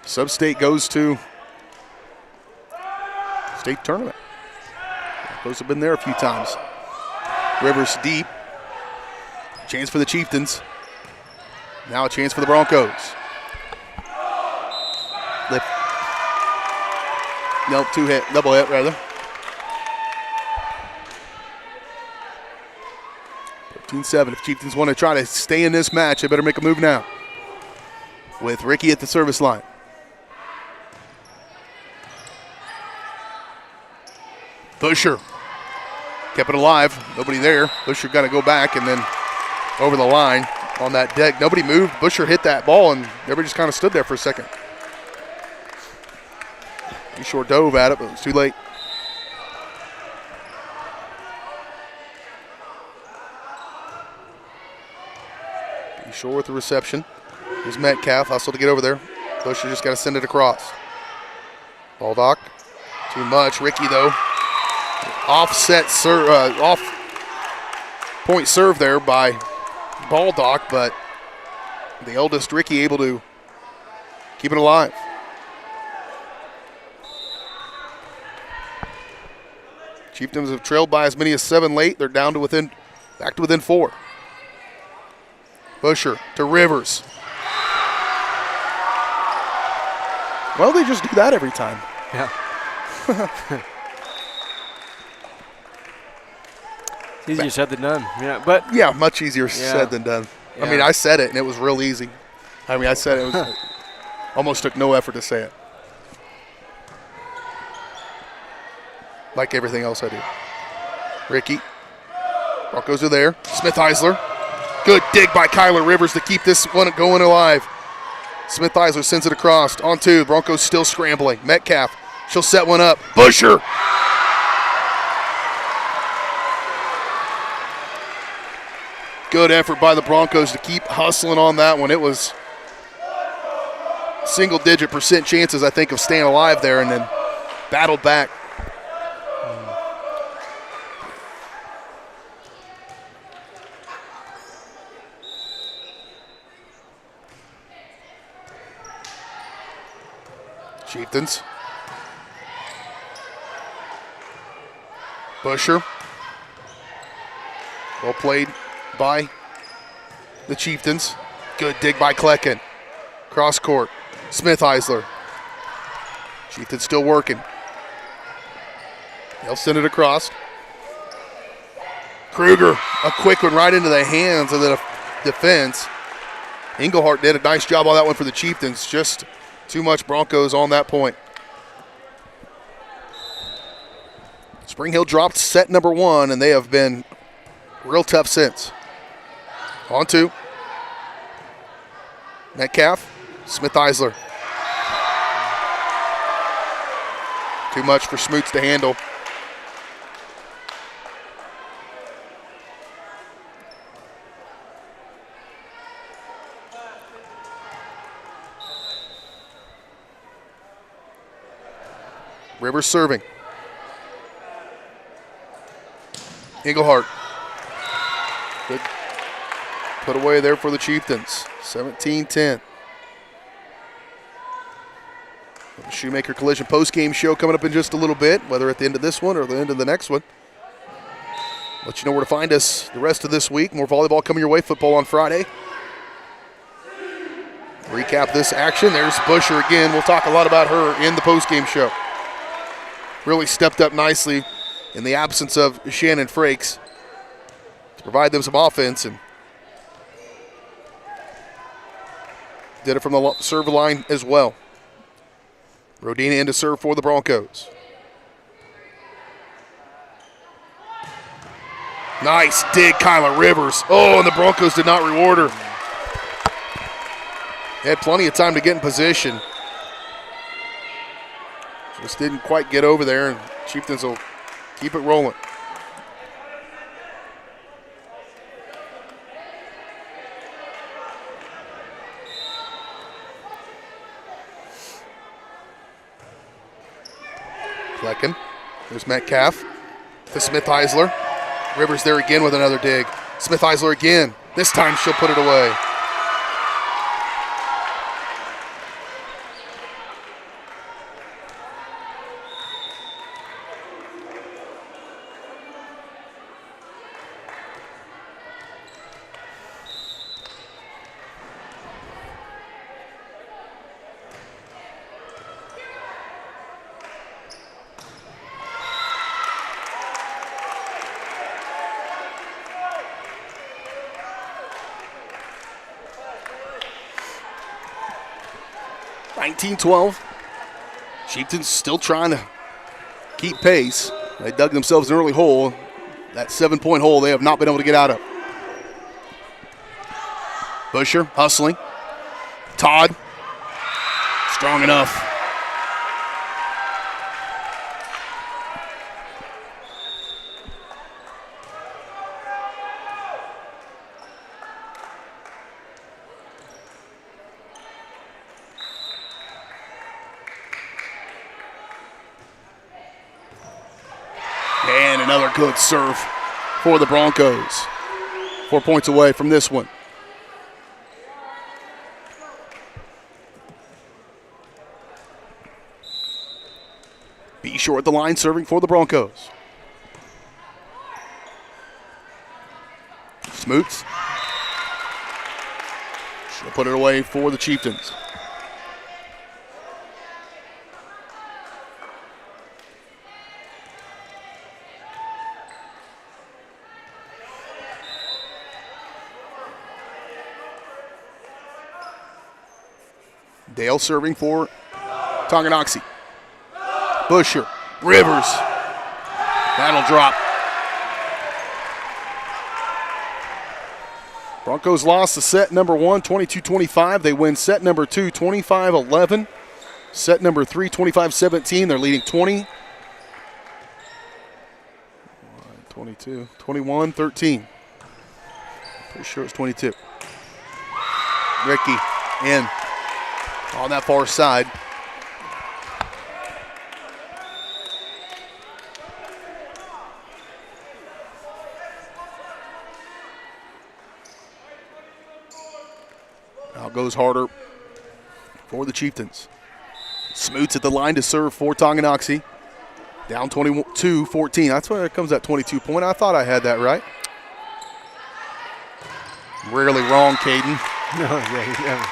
sub-state goes to state tournament. Those have been there a few times. Rivers deep. Chance for the Chieftains. Now a chance for the Broncos. Lift. Nope, double hit rather. 13-7. If Chieftains want to try to stay in this match, they better make a move now. With Ricky at the service line. Busher kept it alive. Nobody there. Busher got to go back and then over the line on that deck. Nobody moved. Busher hit that ball and everybody just kind of stood there for a second. He sure dove at it, but it was too late. Be sure with the reception. Here's Metcalf. Hustle to get over there. Busher just got to send it across. Baldock. Too much. Ricky, though. Offset off point serve there by Baldock, but the eldest Ricky able to keep it alive. Chieftains have trailed by as many as 7 late. They're down to back to within 4. Busher to Rivers. Well, they just do that every time. Yeah. It's easier said than done. Yeah, much easier said than done. Yeah. I mean, I said it and it was real easy. I mean, I said it was almost took no effort to say it. Like everything else I do. Ricky. Broncos are there. Smith Eisler. Good dig by Kyler Rivers to keep this one going alive. Smith Eisler sends it across. On 2. Broncos still scrambling. Metcalf. She'll set one up. Busher. Good effort by the Broncos to keep hustling on that one. It was single-digit % chances, I think, of staying alive there and then battled back. Chieftains. Busher. Well played by the Chieftains. Good dig by Klecken. Cross court. Smith Eisler. Chieftains still working. They'll send it across. Kruger, a quick one right into the hands of the defense. Engelhardt did a nice job on that one for the Chieftains. Just too much Broncos on that point. Spring Hill dropped set number 1, and they have been real tough since. On 2. Metcalf. Smith Eisler. Too much for Smoots to handle. Rivers serving. Engelhardt. Good put away there for the Chieftains. 17-10. The Shoemaker Collision post-game show coming up in just a little bit, whether at the end of this one or the end of the next one. Let you know where to find us the rest of this week. More volleyball coming your way. Football on Friday. Recap this action. There's Busher again. We'll talk a lot about her in the post-game show. Really stepped up nicely in the absence of Shannon Frakes to provide them some offense, and did it from the serve line as well. Rodina in to serve for the Broncos. Nice dig, Kyla Rivers. Oh, and the Broncos did not reward her. Had plenty of time to get in position. Just didn't quite get over there, and Chieftains will keep it rolling. second. There's Metcalf to Smith-Heisler. Rivers there again with another dig. Smith-Heisler again. This time she'll put it away. (19-12). Chieftains still trying to keep pace. They dug themselves an early hole. That 7-point hole they have not been able to get out of. Busher hustling. Todd, strong enough. And another good serve for the Broncos. 4 points away from this one. Be sure at the line serving for the Broncos. Smoots. She'll put it away for the Chieftains. Dale serving for Tonganoxie. Busher, Rivers. That'll drop. Broncos lost to set number 1, 22-25. They win set number 2, 25-11. Set number 3, 25-17. They're leading 20. 22, 21-13. Pretty sure it's 22. Ricky in. On that far side. Now goes harder for the Chieftains. Smoots at the line to serve for Tonganoxie. Down 22-14. That's why it comes at 22-point. I thought I had that right. Rarely wrong, Caden. No, yeah, you never.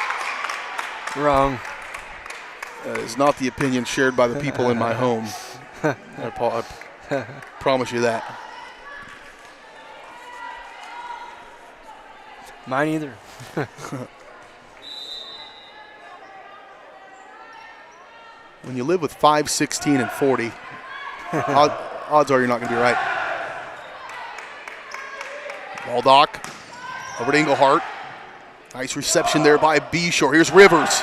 Wrong. That is not the opinion shared by the people in my home. I promise you that. Mine either. When you live with 5, 16, and 40, odds are you're not going to be right. Baldock over to Englehart. Nice reception there by B-Shore. Here's Rivers.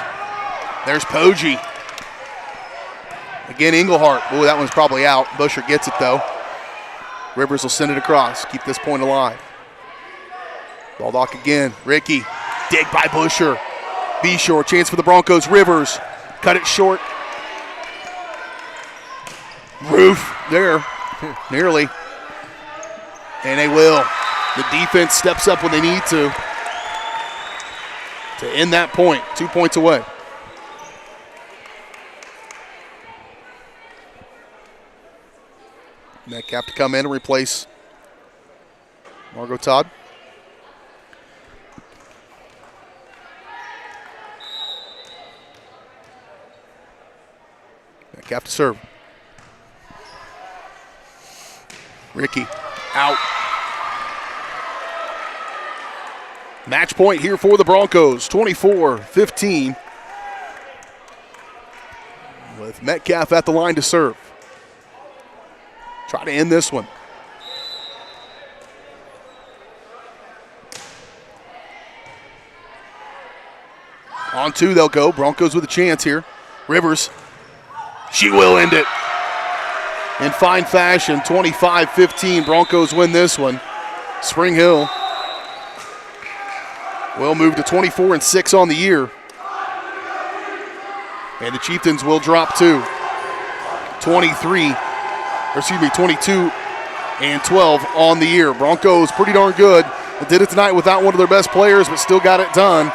There's Poggi. Again, Englehart. Oh, that one's probably out. Busher gets it, though. Rivers will send it across. Keep this point alive. Baldock again. Ricky. Dig by Busher. B-Shore. Chance for the Broncos. Rivers. Cut it short. Roof there. Nearly. And they will. The defense steps up when they need to end that point. 2 points away. Metcalf to come in and replace Margot Todd. Metcalf to serve. Ricky out. Match point here for the Broncos, 24-15. With Metcalf at the line to serve. Try to end this one. On 2 they'll go. Broncos with a chance here. Rivers. She will end it. In fine fashion, 25-15. Broncos win this one. Spring Hill will move to 24-6 on the year. And the Chieftains will drop to 23 22-12 on the year. Broncos pretty darn good. They did it tonight without one of their best players, but still got it done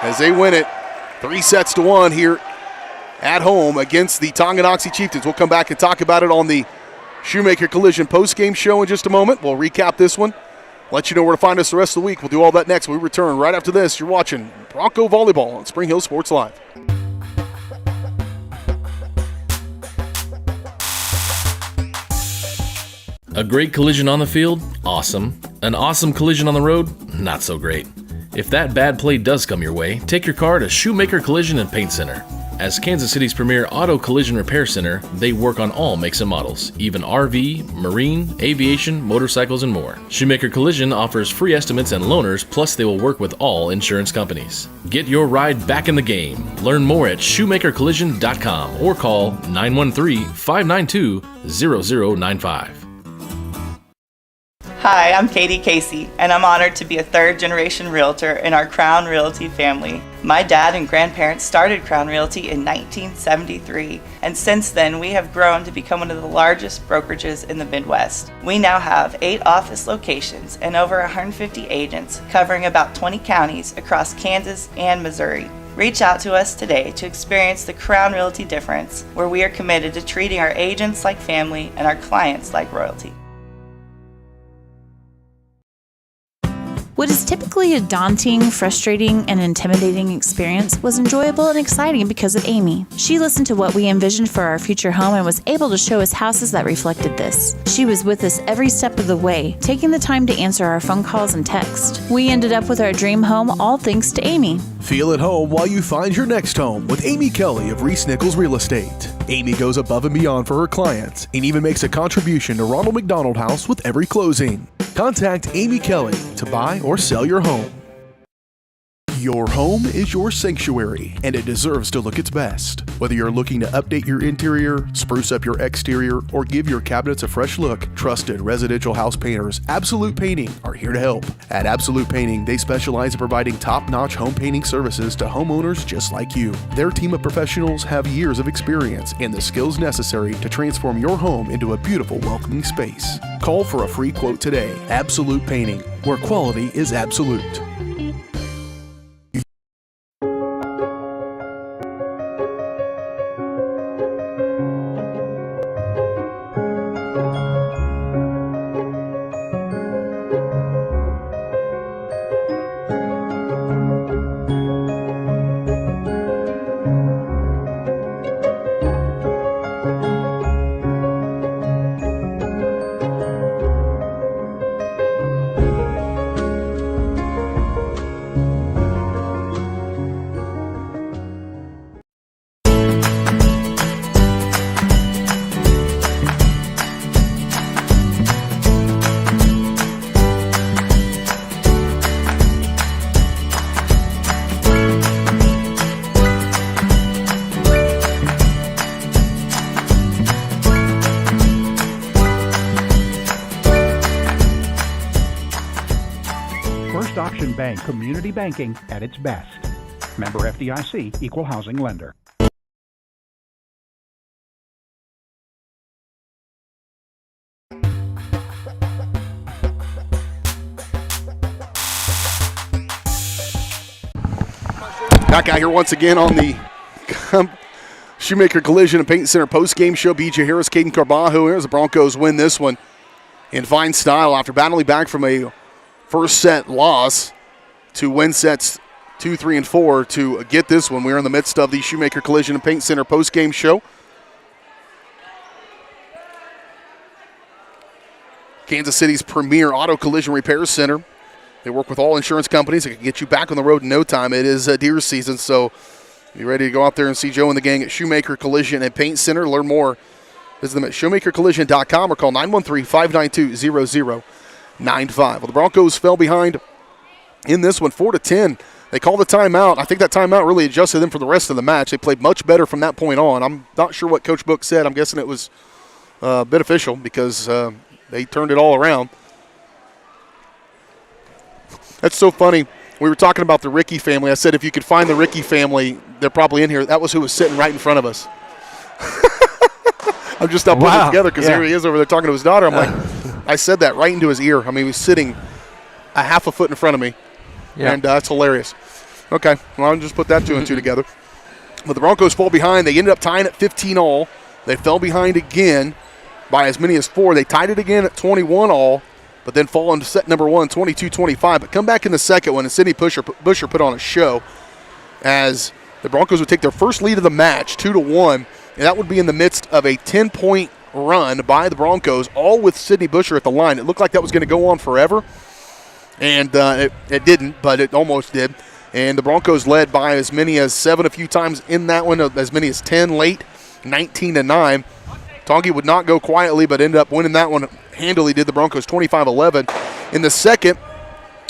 as they win it 3-1 here at home against the Tonganoxie Chieftains. We'll come back and talk about it on the Shoemaker Collision post-game show in just a moment. We'll recap this one, let you know where to find us the rest of the week. We'll do all that next when we return right after this. You're watching Bronco Volleyball on Spring Hill Sports Live. A great collision on the field? Awesome. An awesome collision on the road? Not so great. If that bad play does come your way, take your car to Shoemaker Collision and Paint Center. As Kansas City's premier auto collision repair center, they work on all makes and models, even RV, marine, aviation, motorcycles, and more. Shoemaker Collision offers free estimates and loaners, plus they will work with all insurance companies. Get your ride back in the game. Learn more at shoemakercollision.com or call 913-592-0095. Hi, I'm Katie Casey, and I'm honored to be a third-generation realtor in our Crown Realty family. My dad and grandparents started Crown Realty in 1973, and since then we have grown to become one of the largest brokerages in the Midwest. We now have 8 office locations and over 150 agents covering about 20 counties across Kansas and Missouri. Reach out to us today to experience the Crown Realty difference, where we are committed to treating our agents like family and our clients like royalty. What is typically a daunting, frustrating, and intimidating experience was enjoyable and exciting because of Amy. She listened to what we envisioned for our future home and was able to show us houses that reflected this. She was with us every step of the way, taking the time to answer our phone calls and text. We ended up with our dream home, all thanks to Amy. Feel at home while you find your next home with Amy Kelly of Reese Nichols Real Estate. Amy goes above and beyond for her clients and even makes a contribution to Ronald McDonald House with every closing. Contact Amy Kelly to buy or sell your home. Your home is your sanctuary, and it deserves to look its best. Whether you're looking to update your interior, spruce up your exterior, or give your cabinets a fresh look, trusted residential house painters Absolute Painting are here to help. At Absolute Painting, they specialize in providing top-notch home painting services to homeowners just like you. Their team of professionals have years of experience and the skills necessary to transform your home into a beautiful, welcoming space. Call for a free quote today. Absolute Painting, where quality is absolute. Bank community banking at its best. Member FDIC, equal housing lender. Back out here once again on the Shoemaker Collision and Paint Center post-game show. BJ Harris, Caden Carbajo here as the Broncos win this one in fine style after battling back from a first set loss to win sets 2, 3, and 4 to get this one. We're in the midst of the Shoemaker Collision and Paint Center post-game show. Kansas City's premier auto collision repair center. They work with all insurance companies. They can get you back on the road in no time. It is deer season, so be ready to go out there and see Joe and the gang at Shoemaker Collision and Paint Center. Learn more. Visit them at shoemakercollision.com or call 913-592-0095. Well, the Broncos fell behind in this one, 4-10. They called the timeout. I think that timeout really adjusted them for the rest of the match. They played much better from that point on. I'm not sure what Coach Book said. I'm guessing it was beneficial because they turned it all around. That's so funny. We were talking about the Ricky family. I said if you could find the Ricky family, they're probably in here. That was who was sitting right in front of us. I'm just not putting it Wow. together because Yeah. here he is over there talking to his daughter. I'm like, I said that right into his ear. I mean, he was sitting a half a foot in front of me, and that's hilarious. Okay, well, I'll just put that two and two together. But the Broncos fall behind. They ended up tying at 15 all. They fell behind again by as many as 4. They tied it again at 21 all, but then fall into set number 1, 22-25. But come back in the second one, and Sidney Busher put on a show as the Broncos would take their first lead of the match, 2-1, and that would be in the midst of a 10-point run by the Broncos, all with Sidney Busher at the line. It looked like that was going to go on forever, and it didn't, but it almost did. And the Broncos led by as many as 7 a few times in that one, as many as 10 late, 19-9. Tongi would not go quietly, but ended up winning that one handily, did the Broncos 25-11. In the second,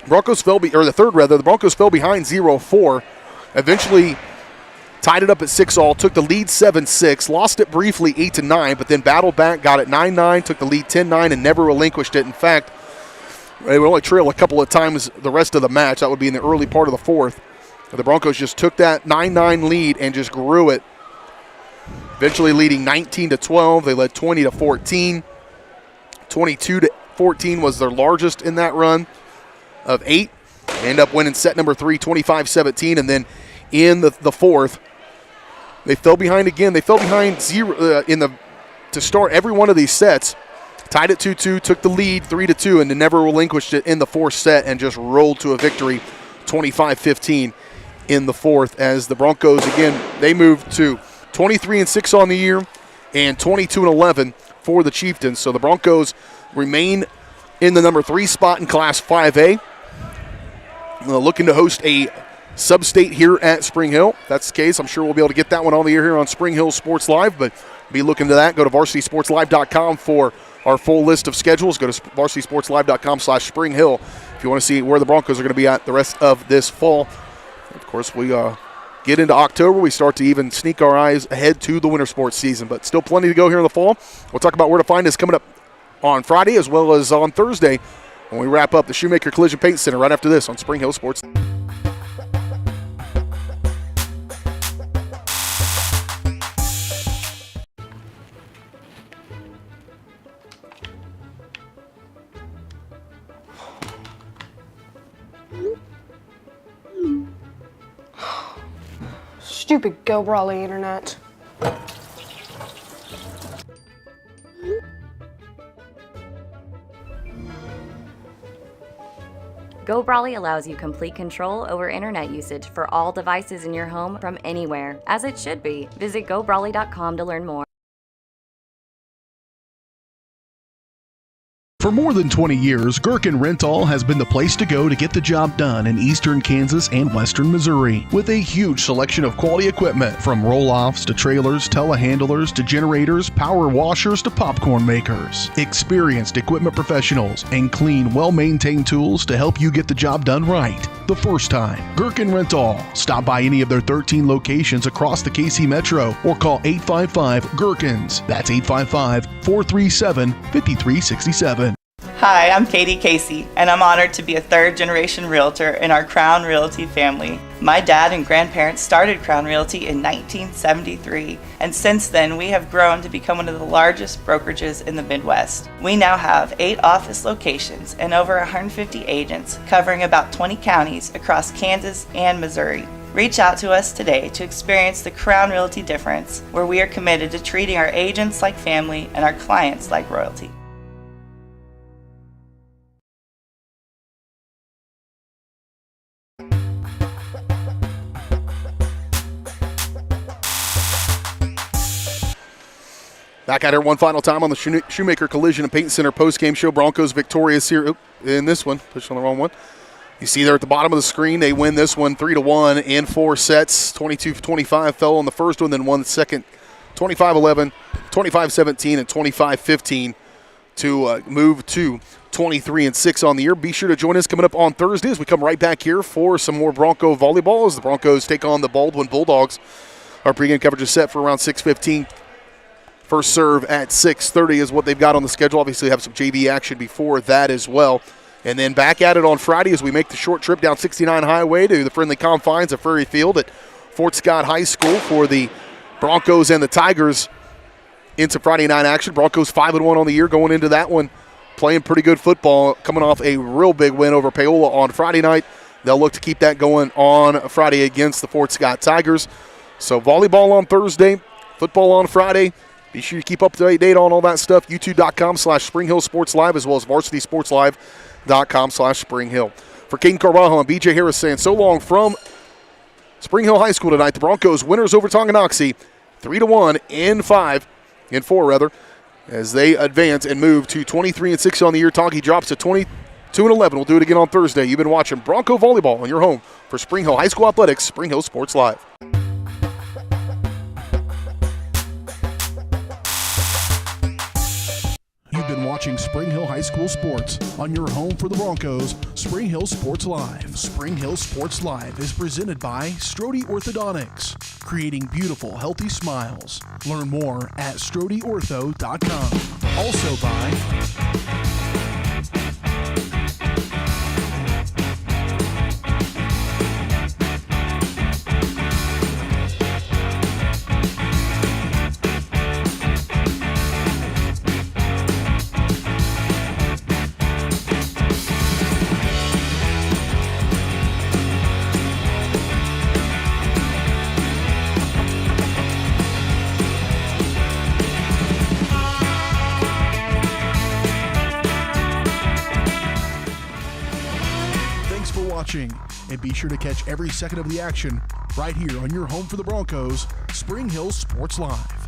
the Broncos fell behind 0-4. Eventually tied it up at 6 all, took the lead 7-6, lost it briefly 8-9, but then battled back, got it 9-9, took the lead 10-9, and never relinquished it. In fact, they would only trail a couple of times the rest of the match. That would be in the early part of the fourth. The Broncos just took that 9-9 lead and just grew it, eventually leading 19-12. They led 20-14. 22-14 was their largest in that run of 8. They end up winning set number 3, 25-17, and then in the fourth, they fell behind again. They fell behind to start every one of these sets. Tied at 2-2, took the lead 3-2, and then never relinquished it in the fourth set and just rolled to a victory 25-15 in the fourth, as the Broncos, again, they moved to 23-6 on the year and 22-11 for the Chieftains. So the Broncos remain in the number 3 spot in Class 5A, looking to host a sub-state here at Spring Hill. If that's the case, I'm sure we'll be able to get that one on the air here on Spring Hill Sports Live, but be looking to that. Go to varsitysportslive.com for our full list of schedules. Go to varsitysportslive.com/Spring Hill if you want to see where the Broncos are going to be at the rest of this fall. Of course, we get into October. We start to even sneak our eyes ahead to the winter sports season, but still plenty to go here in the fall. We'll talk about where to find us coming up on Friday as well as on Thursday when we wrap up the Shoemaker Collision Paint Center right after this on Spring Hill Sports. Stupid Go Brawly internet. Go Brawly allows you complete control over internet usage for all devices in your home from anywhere, as it should be. Visit GoBrawly.com to learn more. For more than 20 years, Gherkin Rental has been the place to go to get the job done in eastern Kansas and western Missouri. With a huge selection of quality equipment, from roll-offs to trailers, telehandlers to generators, power washers to popcorn makers. Experienced equipment professionals and clean, well-maintained tools to help you get the job done right the first time. Gherkin Rental. Stop by any of their 13 locations across the KC Metro or call 855-GHERKINS. That's 855-437-5367. Hi, I'm Katie Casey, and I'm honored to be a third-generation realtor in our Crown Realty family. My dad and grandparents started Crown Realty in 1973, and since then we have grown to become one of the largest brokerages in the Midwest. We now have 8 office locations and over 150 agents covering about 20 counties across Kansas and Missouri. Reach out to us today to experience the Crown Realty difference, where we are committed to treating our agents like family and our clients like royalty. Back at her one final time on the Shoemaker Collision and Paint Center postgame show. Broncos victorious here in this one. Pushed on the wrong one. You see there at the bottom of the screen, they win this one 3-1 in 4 sets. 22-25 fell on the first one, then won the second 25-11, 25-17, and 25-15 to move to 23-6 on the year. Be sure to join us coming up on Thursday as we come right back here for some more Bronco volleyball as the Broncos take on the Baldwin Bulldogs. Our pregame coverage is set for around 6:15. First serve at 6:30 is what they've got on the schedule. Obviously, have some JV action before that as well. And then back at it on Friday as we make the short trip down 69 Highway to the friendly confines of Furry Field at Fort Scott High School for the Broncos and the Tigers into Friday night action. Broncos 5-1 on the year going into that one, playing pretty good football, coming off a real big win over Paola on Friday night. They'll look to keep that going on Friday against the Fort Scott Tigers. So volleyball on Thursday, football on Friday. Be sure you keep up to date on all that stuff. YouTube.com/Spring Hill Sports Live, as well as VarsitySportsLive.com/Spring Hill. For Caden Carvalho and BJ Harris saying so long from Spring Hill High School tonight. The Broncos winners over Tonganoxie, 3-1 in 4 as they advance and move to 23-6 on the year. Tonky drops to 22-11. We'll do it again on Thursday. You've been watching Bronco Volleyball on your home for Spring Hill High School Athletics, Spring Hill Sports Live. You've been watching Spring Hill High School Sports on your home for the Broncos, Spring Hill Sports Live. Spring Hill Sports Live is presented by Strode Orthodontics, creating beautiful, healthy smiles. Learn more at StrodeOrtho.com. Also by and be sure to catch every second of the action right here on your home for the Broncos, Spring Hill Sports Live.